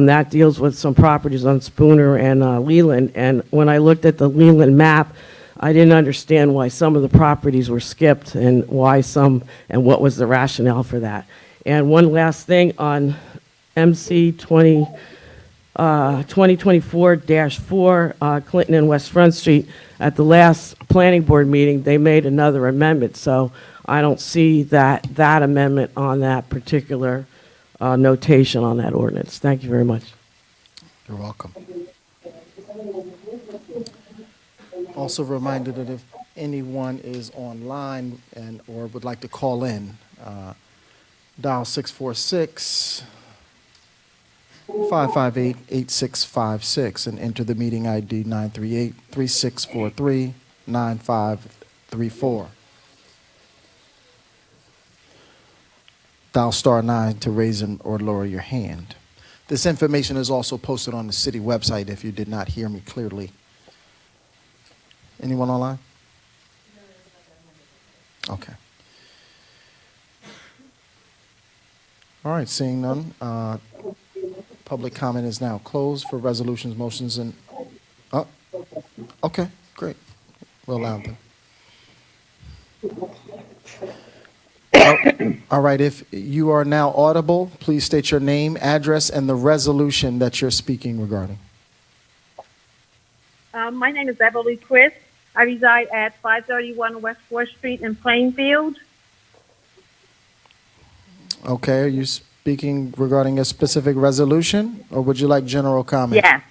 That deals with some properties on Spooner and Leland. And when I looked at the Leland map, I didn't understand why some of the properties were skipped and why some, and what was the rationale for that. And one last thing on MC 2024-4, Clinton and West Front Street. At the last planning board meeting, they made another amendment, so I don't see that amendment on that particular notation on that ordinance. Thank you very much. You're welcome. Also reminded that if anyone is online or would like to call in, dial 646-558-8656 and enter the meeting ID 938-3643-9534. Dial *9 to raise or lower your hand. This information is also posted on the city website if you did not hear me clearly. Anyone online? Okay. All right, seeing none, public comment is now closed for resolutions, motions, and, okay, great. We'll allow them. All right, if you are now audible, please state your name, address, and the resolution that you're speaking regarding. My name is Beverly Chris, I reside at 531 West 4th Street in Plainfield. Okay, are you speaking regarding a specific resolution, or would you like general comment? Yes.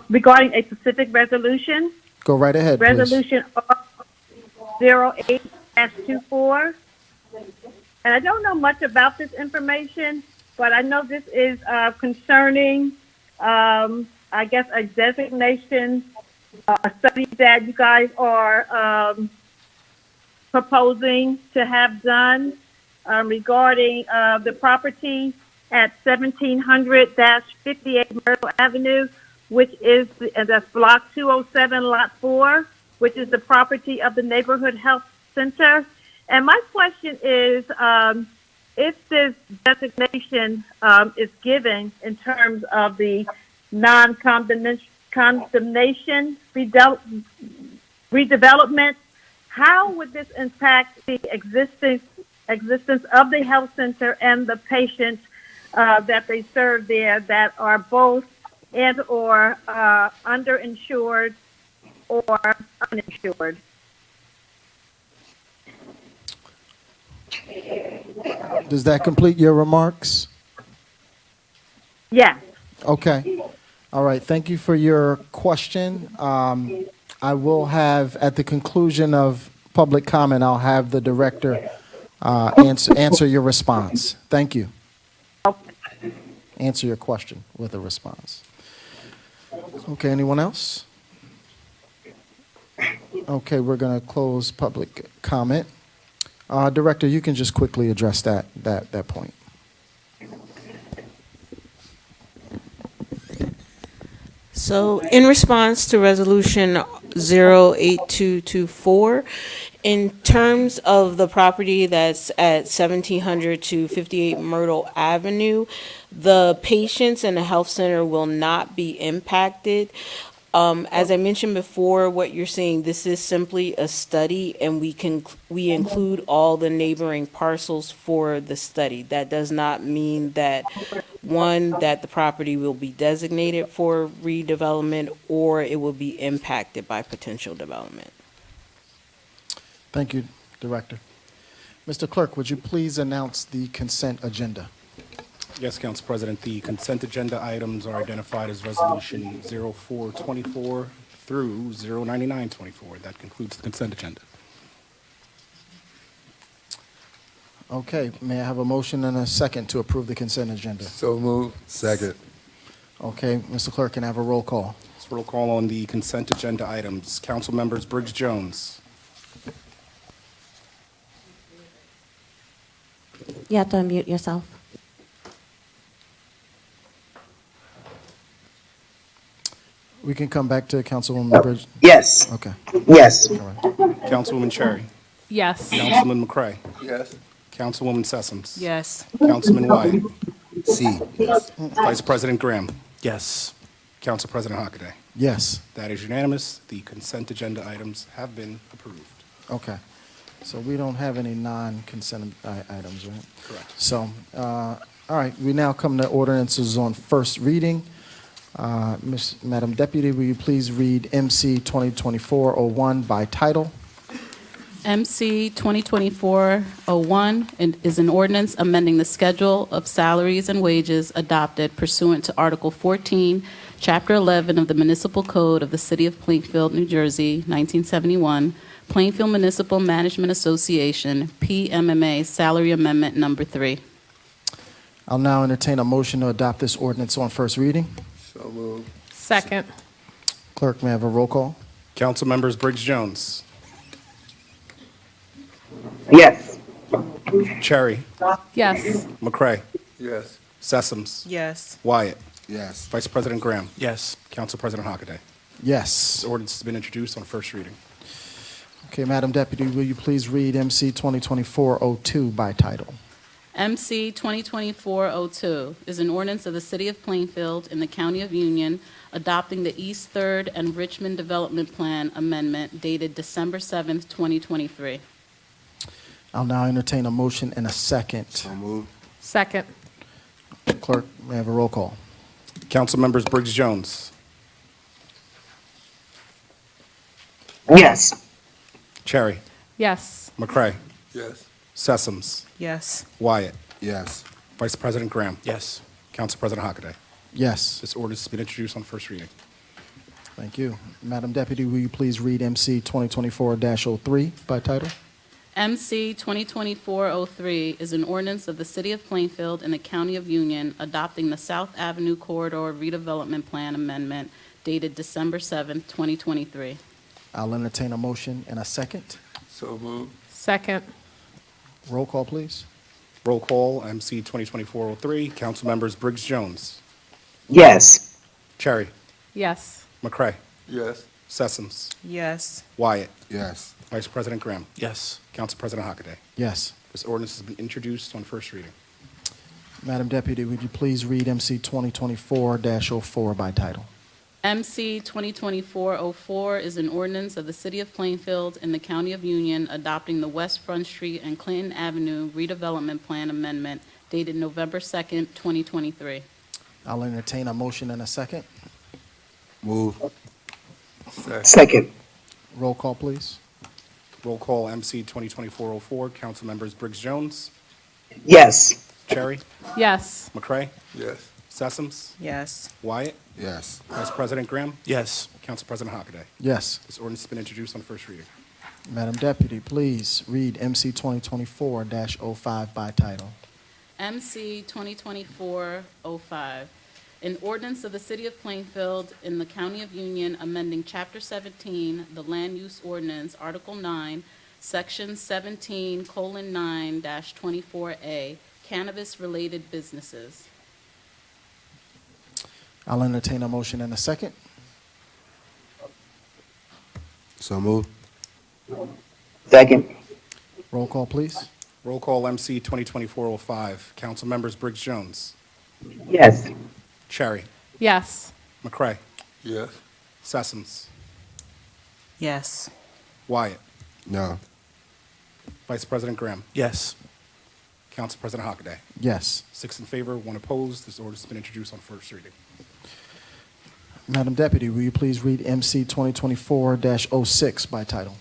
Regarding a specific resolution, Go right ahead, please. Resolution 08-24. And I don't know much about this information, but I know this is concerning, I guess, a designation, a study that you guys are proposing to have done regarding the property at 1700-58 Myrtle Avenue, which is that's block 207, lot 4, which is the property of the Neighborhood Health Center. And my question is, if this designation is given in terms of the non-condemnation redevelopment, how would this impact the existence of the health center and the patients that they serve there that are both and or underinsured or uninsured? Does that complete your remarks? Yes. Okay. All right. Thank you for your question. I will have, at the conclusion of public comment, I'll have the director answer your response. Thank you. Answer your question with a response. Okay. Anyone else? Okay. We're going to close public comment. Director, you can just quickly address that point. So in response to Resolution 08224, in terms of the property that's at 1700 to 58 Myrtle Avenue, the patients and the health center will not be impacted. As I mentioned before, what you're seeing, this is simply a study, and we include all the neighboring parcels for the study. That does not mean that, one, that the property will be designated for redevelopment or it will be impacted by potential development. Thank you, Director. Mr. Clerk, would you please announce the consent agenda? Yes, Council President, the consent agenda items are identified as Resolution 0424 through 09924. That concludes the consent agenda. Okay, may I have a motion and a second to approve the consent agenda? So moved. Second. Okay, Mr. Clerk, can I have a roll call? So roll call on the consent agenda items. Council members Briggs Jones. You have to unmute yourself. We can come back to Councilwoman Bridge. Yes. Okay. Yes. All right. Councilwoman Cherry. Yes. Councilman McCray. Yes. Councilwoman Sessoms. Yes. Councilman Wyatt. C. Yes. Vice President Graham. Yes. Council President Hockaday. Yes. That is unanimous. The consent agenda items have been approved. Okay. So we don't have any non-consent items, right? Correct. So, all right, we now come to ordinances on first reading. Madam Deputy, will you please read MC 2024-01 by title? MC 2024-01 is an ordinance amending the schedule of salaries and wages adopted pursuant to Article 14, Chapter 11 of the Municipal Code of the City of Plainfield, New Jersey, 1971, Plainfield Municipal Management Association, PMMA, Salary Amendment Number 3. I'll now entertain a motion to adopt this ordinance on first reading. So moved. Second. Clerk, may I have a roll call? Council members Briggs Jones. Yes. Cherry. Yes. McCray. Yes. Sessoms. Yes. Wyatt. Yes. Vice President Graham. Yes. Council President Hockaday. Yes. This ordinance has been introduced on first reading. Okay, Madam Deputy, will you please read MC 2024-02 by title? MC 2024-02 is an ordinance of the City of Plainfield in the County of Union adopting the East 3rd and Richmond Development Plan Amendment dated December 7th, 2023. I'll now entertain a motion and a second. So moved. Second. Clerk, may I have a roll call? Council members Briggs Jones. Yes. Cherry. Yes. McCray. Yes. Sessoms. Yes. Wyatt. Yes. Vice President Graham. Yes. Council President Hockaday. Yes. This ordinance has been introduced on first reading. Thank you. Madam Deputy, will you please read MC 2024-03 by title? MC 2024-03 is an ordinance of the City of Plainfield and the County of Union adopting the South Avenue Corridor Redevelopment Plan Amendment dated December 7th, 2023. I'll entertain a motion in a second. So moved. Second. Roll call, please. Roll call, MC 2024-03. Council members Briggs Jones. Yes. Cherry. Yes. McCray. Yes. Sessoms. Yes. Wyatt. Yes. Vice President Graham. Yes. Council President Hockaday. Yes. This ordinance has been introduced on first reading. Madam Deputy, would you please read MC 2024-04 by title? MC 2024-04 is an ordinance of the City of Plainfield and the County of Union adopting the West Front Street and Clinton Avenue Redevelopment Plan Amendment dated November 2nd, 2023. I'll entertain a motion in a second. Move. Second. Roll call, please. Roll call, MC 2024-04. Council members Briggs Jones. Yes. Cherry. Yes. McCray. Yes. Sessoms. Yes. Wyatt. Yes. Vice President Graham. Yes. Council President Hockaday. Yes. This ordinance has been introduced on first reading. Madam Deputy, please read MC 2024-05 by title. MC 2024-05, an ordinance of the City of Plainfield in the County of Union amending Chapter 17, the Land Use Ordinance, Article 9, Section 17:9-24A, cannabis-related businesses. I'll entertain a motion in a second. So move. Second. Roll call, please. Roll call, MC 2024-05. Council members Briggs Jones. Yes. Cherry. Yes. McCray. Yes. Sessoms. Yes. Wyatt. No. Vice President Graham. Yes. Council President Hockaday. Yes. 6 in favor, 1 opposed. This ordinance has been introduced on first reading. Madam Deputy, will you please read MC 2024-06 by title?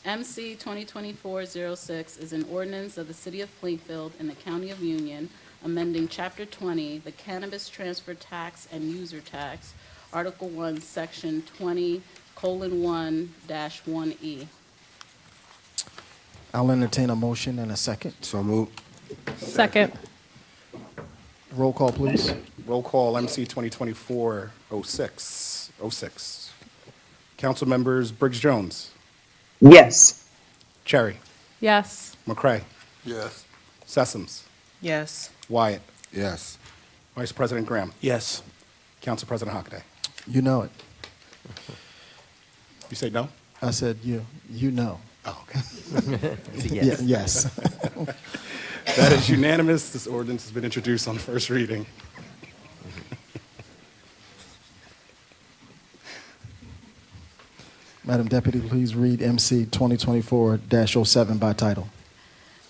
MC 2024-06 is an ordinance of the City of Plainfield and the County of Union amending Chapter 20, the Cannabis Transfer Tax and User Tax, Article 1, Section 20:1-1E. I'll entertain a motion in a second. So move. Second. Roll call, please. Roll call, MC 2024-06. Council members Briggs Jones. Yes. Cherry. Yes. McCray. Yes. Sessoms. Yes. Wyatt. Yes. Vice President Graham. Yes. Council President Hockaday. You know it. You say no? I said you know. Oh, okay. It's a yes. Yes. That is unanimous. This ordinance has been introduced on first reading. Madam Deputy, please read MC 2024-07 by title.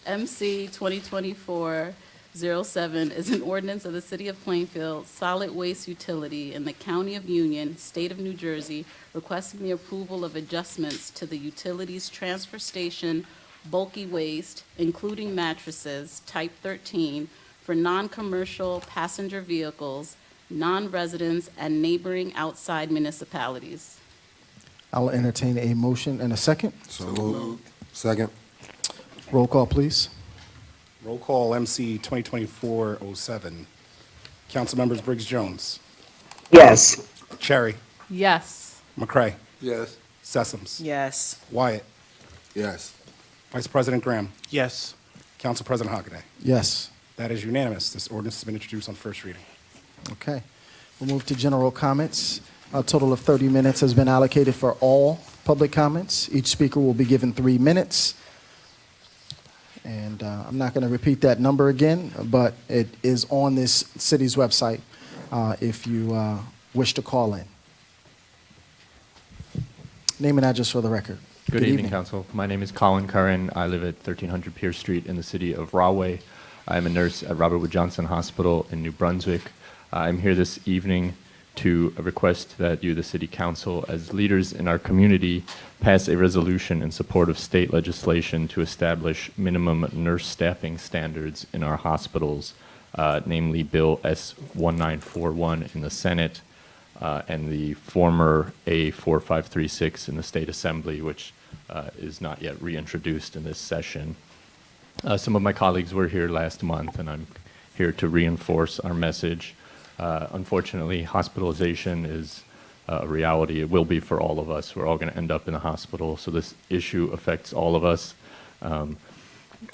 MC 2024-07 is an ordinance of the City of Plainfield, solid waste utility in the County of Union, State of New Jersey, requesting the approval of adjustments to the utilities transfer station bulky waste, including mattresses, type 13, for non-commercial passenger vehicles, non-residents, and neighboring outside municipalities. I'll entertain a motion in a second. So move. Second. Roll call, please. Roll call, MC 2024-07. Council members Briggs Jones. Yes. Cherry. Yes. McCray. Yes. Sessoms. Yes. Wyatt. Yes. Vice President Graham. Yes. Council President Hockaday. Yes. That is unanimous. This ordinance has been introduced on first reading. Okay. We'll move to general comments. A total of 30 minutes has been allocated for all public comments. Each speaker will be given 3 minutes. And I'm not going to repeat that number again, but it is on this city's website if you wish to call in. Name and address for the record. Good evening, Council. My name is Colin Curran. I live at 1300 Pierce Street in the city of Rahway. I'm a nurse at Robert Wood Johnson Hospital in New Brunswick. I'm here this evening to request that you, the City Council, as leaders in our community, pass a resolution in support of state legislation to establish minimum nurse staffing standards in our hospitals, namely Bill S-1941 in the Senate and the former A-4536 in the State Assembly, which is not yet reintroduced in this session. Some of my colleagues were here last month, and I'm here to reinforce our message. Unfortunately, hospitalization is a reality. It will be for all of us. We're all going to end up in the hospital, so this issue affects all of us.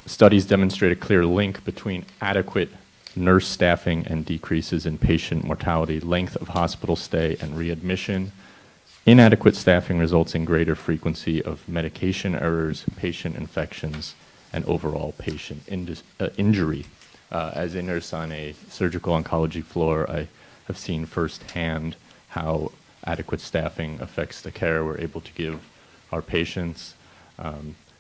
Studies demonstrate a clear link between adequate nurse staffing and decreases in patient mortality, length of hospital stay, and readmission. Inadequate staffing results in greater frequency of medication errors, patient infections, and overall patient injury. As a nurse on a surgical oncology floor, I have seen firsthand how adequate staffing affects the care we're able to give our patients.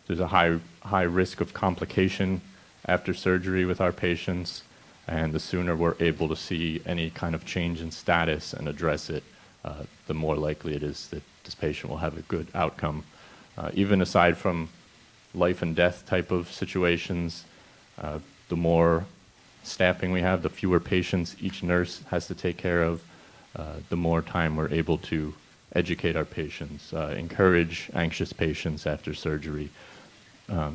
There's a high risk of complication after surgery with our patients, and the sooner we're able to see any kind of change in status and address it, the more likely it is that this patient will have a good outcome. Even aside from life and death type of situations, the more staffing we have, the fewer patients each nurse has to take care of, the more time we're able to educate our patients, encourage anxious patients after surgery,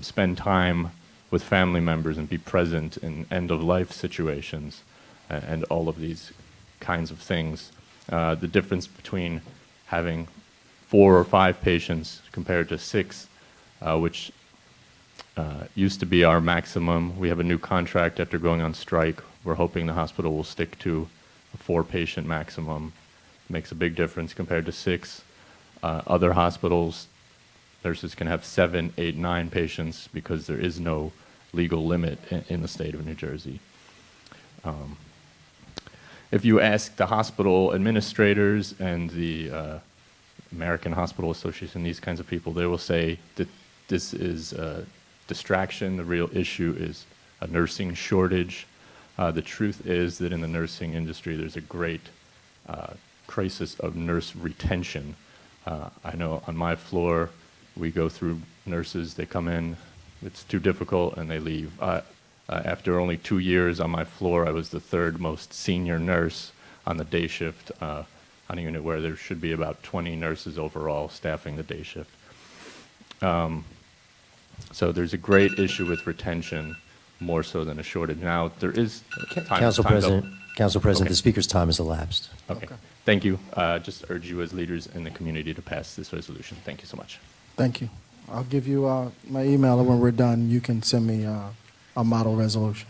spend time with family members and be present in end-of-life situations, and all of these kinds of things. The difference between having 4 or 5 patients compared to 6, which used to be our maximum. We have a new contract after going on strike. We're hoping the hospital will stick to a 4-patient maximum. Makes a big difference compared to 6. Other hospitals, nurses can have 7, 8, 9 patients because there is no legal limit in the state of New Jersey. If you ask the hospital administrators and the American Hospital Association, these kinds of people, they will say that this is a distraction. The real issue is a nursing shortage. The truth is that in the nursing industry, there's a great crisis of nurse retention. I know on my floor, we go through nurses, they come in, it's too difficult, and they leave. After only 2 years on my floor, I was the 3rd most senior nurse on the day shift on a unit where there should be about 20 nurses overall staffing the day shift. So there's a great issue with retention, more so than a shortage. Now, there is Council President, Okay. the speaker's time has elapsed. Okay. Thank you. Just urge you as leaders in the community to pass this resolution. Thank you so much. Thank you. I'll give you my email, and when we're done, you can send me a model resolution.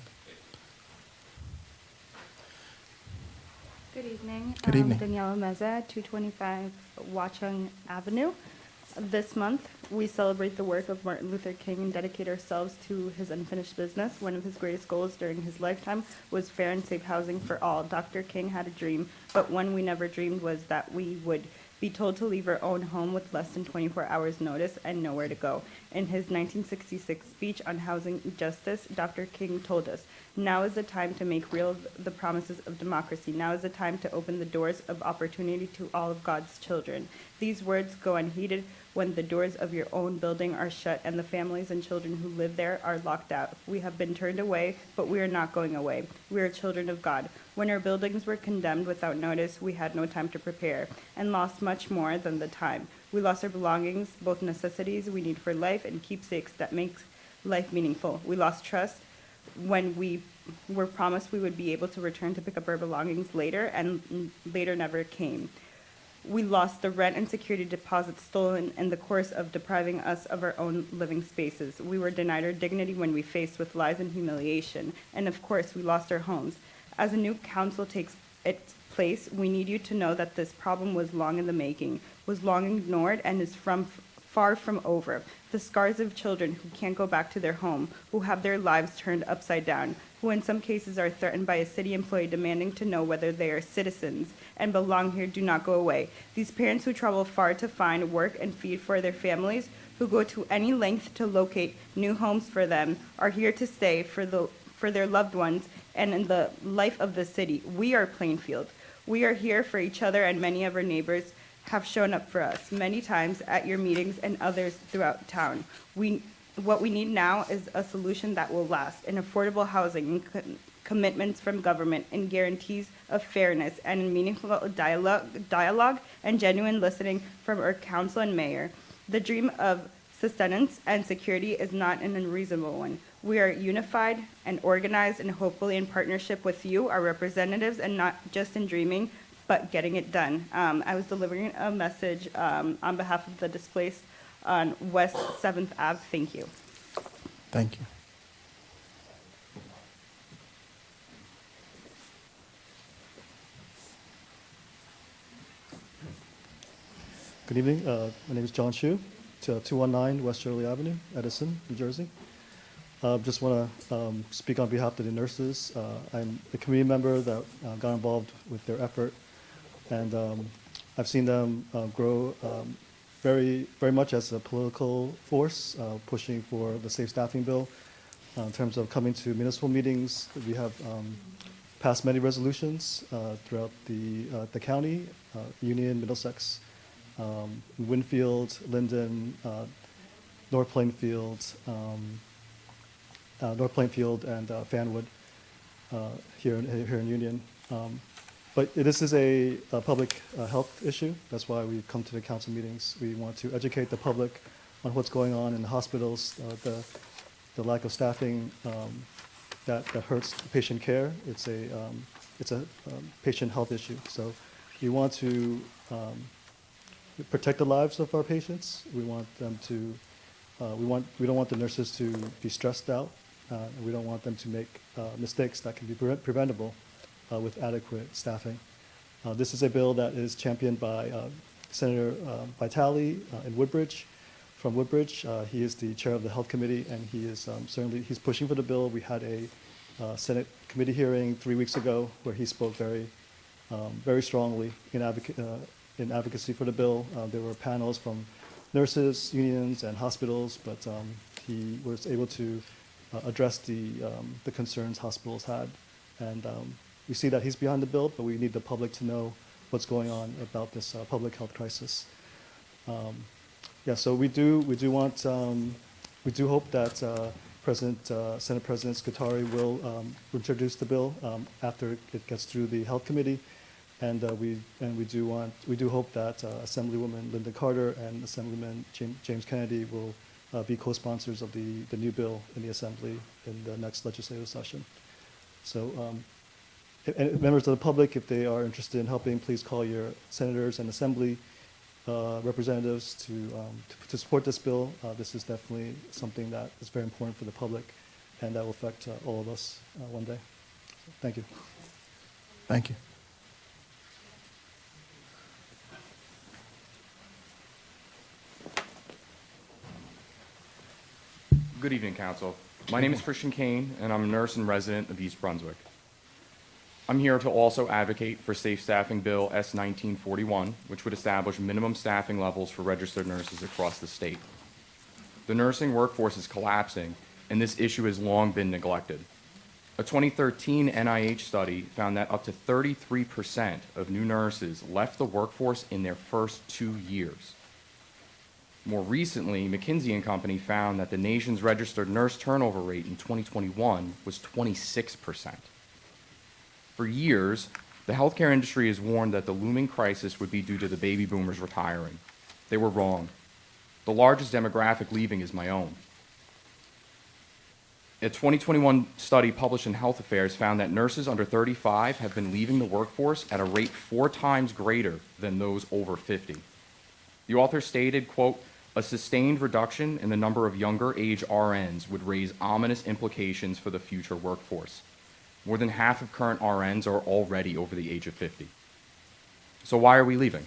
Good evening. Good evening. Daniela Meza, 225 Watchung Avenue. This month, we celebrate the work of Martin Luther King and dedicate ourselves to his unfinished business. One of his greatest goals during his lifetime was fair and safe housing for all. Dr. King had a dream, but one we never dreamed was that we would be told to leave our own home with less than 24 hours notice and nowhere to go. In his 1966 speech on housing justice, Dr. King told us, "Now is the time to make real the promises of democracy. Now is the time to open the doors of opportunity to all of God's children." These words go unheeded when the doors of your own building are shut and the families and children who live there are locked out. We have been turned away, but we are not going away. We are children of God. When our buildings were condemned without notice, we had no time to prepare and lost much more than the time. We lost our belongings, both necessities we need for life and keepsakes that make life meaningful. We lost trust when we were promised we would be able to return to pick up our belongings later, and later never came. We lost the rent and security deposits stolen in the course of depriving us of our own living spaces. We were denied our dignity when we faced with lies and humiliation. And of course, we lost our homes. As a new council takes its place, we need you to know that this problem was long in the making, was long ignored, and is far from over. The scars of children who can't go back to their home, who have their lives turned upside down, who in some cases are threatened by a city employee demanding to know whether they are citizens and belong here, do not go away. These parents who travel far to find work and feed for their families, who go to any length to locate new homes for them, are here to stay for their loved ones and in the life of the city. We are Plainfield. We are here for each other, and many of our neighbors have shown up for us many times at your meetings and others throughout town. What we need now is a solution that will last, and affordable housing and commitments from government and guarantees of fairness and meaningful dialogue and genuine listening from our council and mayor. The dream of sustenance and security is not an unreasonable one. We are unified and organized and hopefully in partnership with you, our representatives, and not just in dreaming, but getting it done. I was delivering a message on behalf of the displaced on West 7th Ave. Thank you. Thank you. Good evening. My name is John Shu, 219 West Shirley Avenue, Edison, New Jersey. Just want to speak on behalf of the nurses. I'm a community member that got involved with their effort, and I've seen them grow very much as a political force, pushing for the safe staffing bill. In terms of coming to municipal meetings, we have passed many resolutions throughout the county, Union, Middlesex, Winfield, Linden, North Plainfield, and Fanwood here in Union. But this is a public health issue. That's why we come to the council meetings. We want to educate the public on what's going on in the hospitals, the lack of staffing that hurts patient care. It's a patient health issue. So we want to protect the lives of our patients. We want them to. We don't want the nurses to be stressed out. We don't want them to make mistakes that can be preventable with adequate staffing. This is a bill that is championed by Senator Vitale in Woodbridge. From Woodbridge, he is the chair of the Health Committee, and he is he's pushing for the bill. We had a Senate committee hearing 3 weeks ago where he spoke very strongly in advocacy for the bill. There were panels from nurses, unions, and hospitals, but he was able to address the concerns hospitals had. And we see that he's behind the bill, but we need the public to know what's going on about this public health crisis. So we do hope that Senate President Scutari will introduce the bill after it gets through the Health Committee. And we do hope that Assemblywoman Linda Carter and Assemblyman James Kennedy will be co-sponsors of the new bill in the Assembly in the next legislative session. So, and members of the public, if they are interested in helping, please call your senators and Assembly representatives to support this bill. This is definitely something that is very important for the public, and that will affect all of us one day. So, thank you. Thank you. Good evening, Council. My name is Christian Kane, and I'm a nurse and resident of East Brunswick. I'm here to also advocate for Safe Staffing Bill S-1941, which would establish minimum staffing levels for registered nurses across the state. The nursing workforce is collapsing, and this issue has long been neglected. A 2013 NIH study found that up to 33% of new nurses left the workforce in their first 2 years. More recently, McKinsey & Company found that the nation's registered nurse turnover rate in 2021 was 26%. For years, the healthcare industry has warned that the looming crisis would be due to the baby boomers retiring. They were wrong. The largest demographic leaving is my own. A 2021 study published in Health Affairs found that nurses under 35 have been leaving the workforce at a rate 4 times greater than those over 50. The author stated, quote, "A sustained reduction in the number of younger age RNs would raise ominous implications for the future workforce. More than half of current RNs are already over the age of 50. So why are we leaving?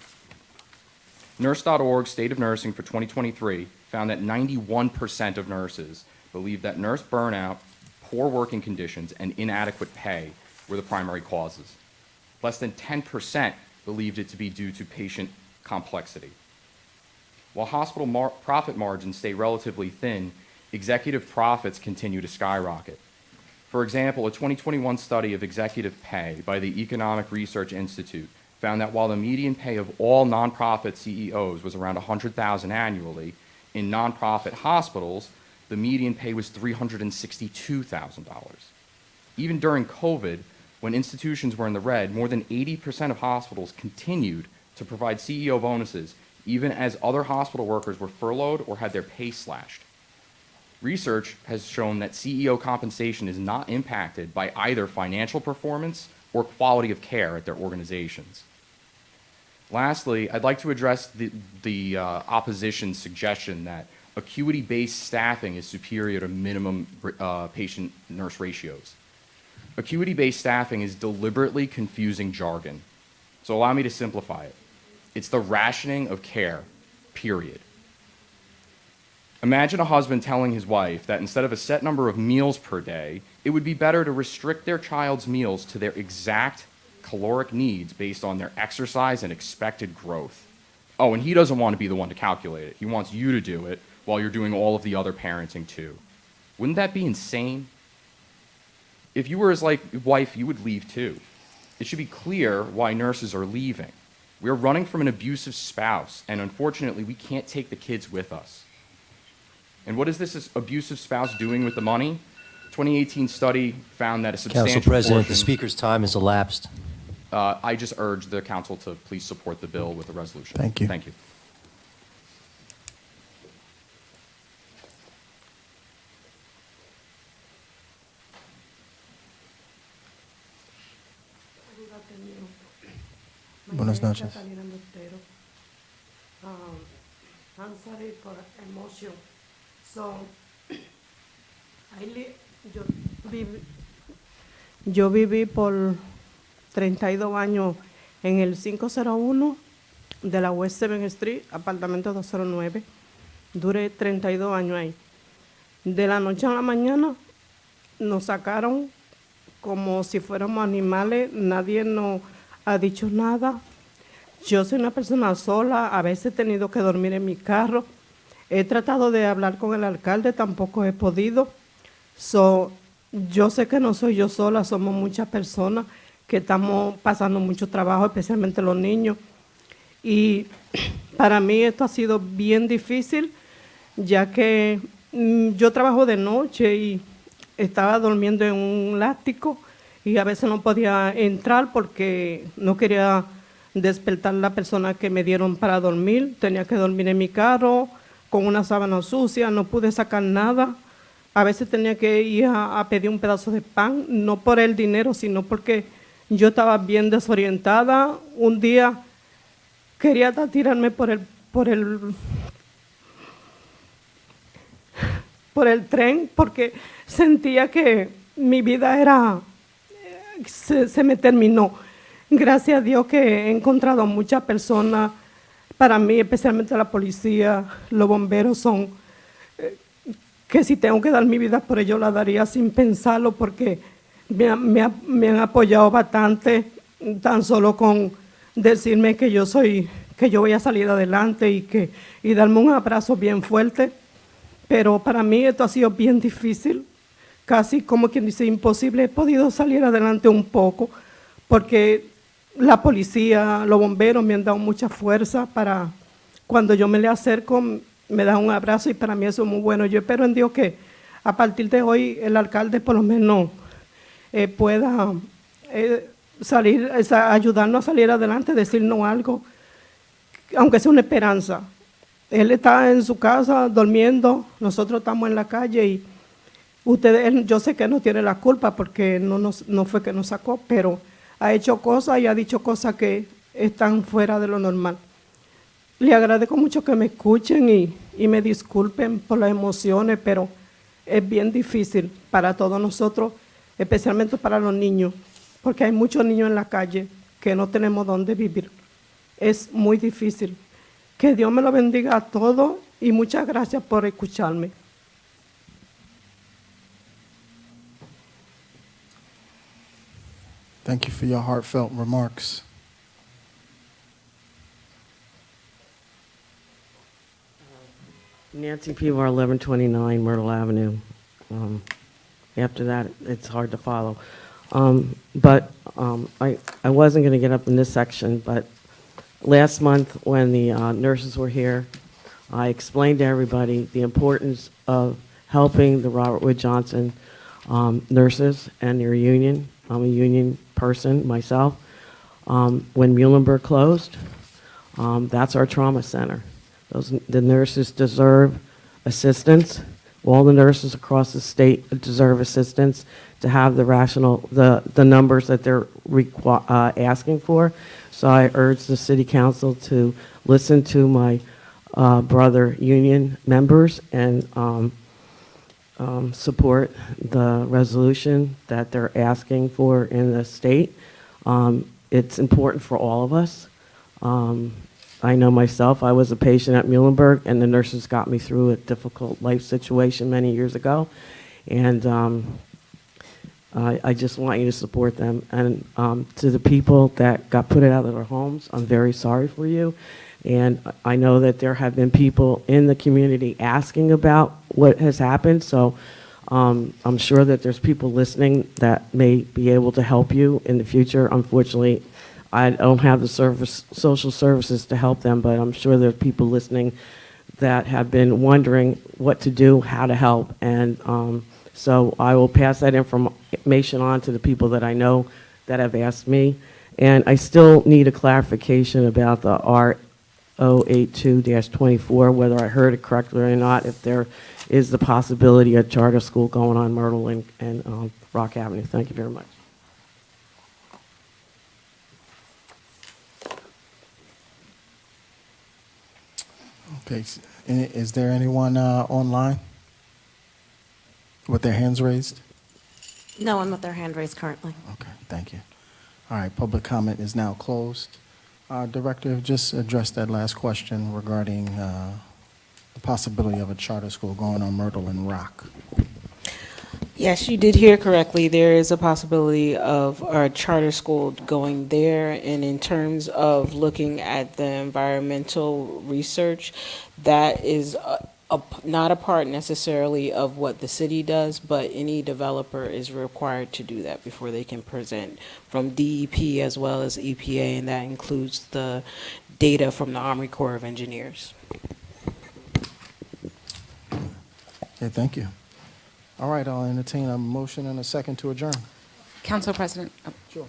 Nurse.org's State of Nursing for 2023 found that 91% of nurses believe that nurse burnout, poor working conditions, and inadequate pay were the primary causes. Less than 10% believed it to be due to patient complexity. While hospital profit margins stay relatively thin, executive profits continue to skyrocket. For example, a 2021 study of executive pay by the Economic Research Institute found that while the median pay of all nonprofit CEOs was around $100,000 annually, in nonprofit hospitals, the median pay was $362,000. Even during COVID, when institutions were in the red, more than 80% of hospitals continued to provide CEO bonuses, even as other hospital workers were furloughed or had their pay slashed. Research has shown that CEO compensation is not impacted by either financial performance or quality of care at their organizations. Lastly, I'd like to address the opposition's suggestion that acuity-based staffing is superior to minimum patient-nurse ratios. Acuity-based staffing is deliberately confusing jargon, so allow me to simplify it. It's the rationing of care, period. Imagine a husband telling his wife that instead of a set number of meals per day, it would be better to restrict their child's meals to their exact caloric needs based on their exercise and expected growth. Oh, and he doesn't want to be the one to calculate it. He wants you to do it while you're doing all of the other parenting too. Wouldn't that be insane? If you were his wife, you would leave too. It should be clear why nurses are leaving. We're running from an abusive spouse, and unfortunately, we can't take the kids with us. And what is this abusive spouse doing with the money? 2018 study found that a substantial Council President, the portion- speaker's time has elapsed. I just urge the council to please support the bill with the resolution. Thank you. Thank you. Buenas noches. I'm sorry for emotion. So, yo viví por 32 años en el 501 de la West 7th Street, apartamento 209. Duré 32 años ahí. De la noche a la mañana nos sacaron como si fuéramos animales, nadie nos ha dicho nada. Yo soy una persona sola, a veces he tenido que dormir en mi carro. He tratado de hablar con el alcalde, tampoco he podido. Yo sé que no soy yo sola, somos muchas personas que estamos pasando mucho trabajo, especialmente los niños. Y para mí esto ha sido bien difícil, ya que yo trabajo de noche y estaba durmiendo en un látigo y a veces no podía entrar porque no quería despertar a la persona que me dieron para dormir. Tenía que dormir en mi carro con una sábana sucia, no pude sacar nada. A veces tenía que ir a pedir un pedazo de pan, no por el dinero, sino porque yo estaba bien desorientada. Un día quería hasta tirarme por el tren porque sentía que mi vida se me terminó. Gracias a Dios que he encontrado a muchas personas. Para mí, especialmente la policía, los bomberos son que si tengo que dar mi vida por ellos, la daría sin pensarlo porque me han apoyado bastante, tan solo con decirme que yo voy a salir adelante y darme un abrazo bien fuerte. Pero para mí esto ha sido bien difícil, casi como quien dice imposible. He podido salir adelante un poco porque la policía, los bomberos me han dado mucha fuerza para cuando yo me le acerco, me da un abrazo y para mí eso es muy bueno. Yo espero en Dios que a partir de hoy el alcalde por lo menos pueda ayudarnos a salir adelante, decirnos algo, aunque sea una esperanza. Él está en su casa durmiendo, nosotros estamos en la calle y yo sé que no tiene la culpa porque no fue que nos sacó, pero ha hecho cosas y ha dicho cosas que están fuera de lo normal. Le agradezco mucho que me escuchen y me disculpen por las emociones, pero es bien difícil para todos nosotros, especialmente para los niños, porque hay muchos niños en la calle que no tenemos dónde vivir. Es muy difícil. Que Dios me lo bendiga a todos y muchas gracias por escucharme. Thank you for your heartfelt remarks. Nancy Pevar, 1129 Myrtle Avenue. After that, it's hard to follow. I wasn't going to get up in this section, but last month when the nurses were here, I explained to everybody the importance of helping the Robert Wood Johnson nurses and their union. I'm a union person myself. When Muhlenberg closed, that's our trauma center. The nurses deserve assistance. All the nurses across the state deserve assistance to have the numbers that they're asking for. So I urge the city council to listen to my brother union members and support the resolution that they're asking for in the state. It's important for all of us. I know myself, I was a patient at Muhlenberg, and the nurses got me through a difficult life situation many years ago. And I just want you to support them. And to the people that got put out of their homes, I'm very sorry for you. And I know that there have been people in the community asking about what has happened. So I'm sure that there's people listening that may be able to help you in the future. Unfortunately, I don't have the social services to help them, but I'm sure there are people listening that have been wondering what to do, how to help. And so I will pass that information on to the people that I know that have asked me. And I still need a clarification about the R082-24, whether I heard it correctly or not, if there is the possibility of charter school going on Myrtle and Rock Avenue. Thank you very much. Okay, is there anyone online with their hands raised? No one with their hand raised currently. Okay, thank you. All right, public comment is now closed. Director, just address that last question regarding the possibility of a charter school going on Myrtle and Rock. Yes, you did hear correctly. There is a possibility of our charter school going there. And in terms of looking at the environmental research, that is not a part necessarily of what the city does, but any developer is required to do that before they can present from DEP as well as EPA, and that includes the data from the Army Corps of Engineers. Okay, thank you. All right, I'll entertain a motion and a second to adjourn. Council President, Sure.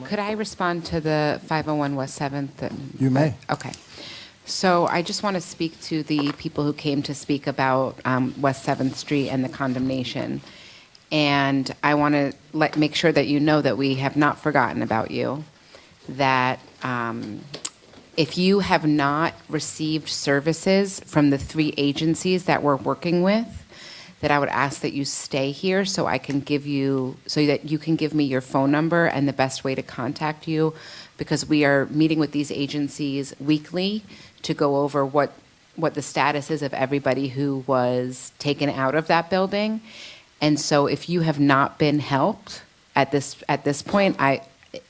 could I respond to the 501 West 7th? You may. Okay. So I just want to speak to the people who came to speak about West 7th Street and the condemnation. And I want to make sure that you know that we have not forgotten about you, that if you have not received services from the 3 agencies that we're working with, that I would ask that you stay here so I can give you, so that you can give me your phone number and the best way to contact you, because we are meeting with these agencies weekly to go over what the status is of everybody who was taken out of that building. And so if you have not been helped at this point,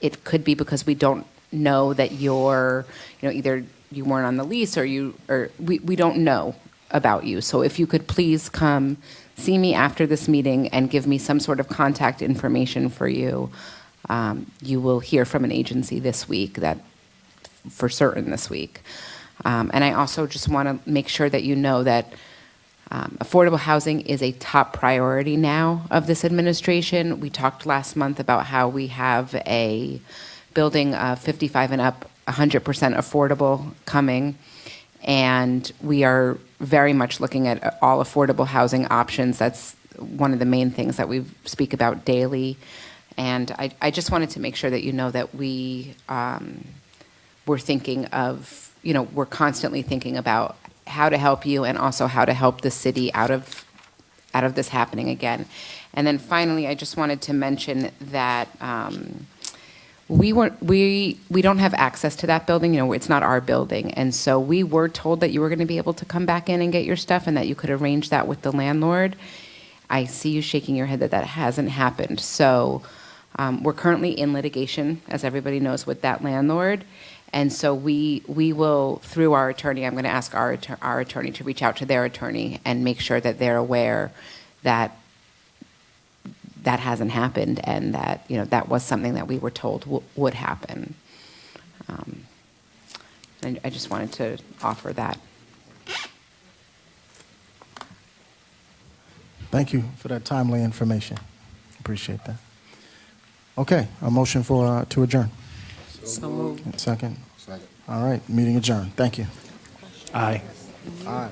it could be because we don't know that you're, either you weren't on the lease or we don't know about you. So if you could please come see me after this meeting and give me some sort of contact information for you. You will hear from an agency this week, that for certain this week. And I also just want to make sure that you know that affordable housing is a top priority now of this administration. We talked last month about how we have a building 55 and up, 100% affordable coming. And we are very much looking at all affordable housing options. That's one of the main things that we speak about daily. And I just wanted to make sure that you know that we're thinking of, we're constantly thinking about how to help you and also how to help the city out of this happening again. And then finally, I just wanted to mention that we don't have access to that building. It's not our building. And so we were told that you were going to be able to come back in and get your stuff and that you could arrange that with the landlord. I see you shaking your head that hasn't happened. So we're currently in litigation, as everybody knows, with that landlord. And so we will, through our attorney, I'm going to ask our attorney to reach out to their attorney and make sure that they're aware that that hasn't happened, and that, that was something that we were told would happen. And I just wanted to offer that. Thank you for that timely information. Appreciate that. Okay, a motion to adjourn. So moved. Second? Second. All right, meeting adjourned. Thank you. Aye. Aye.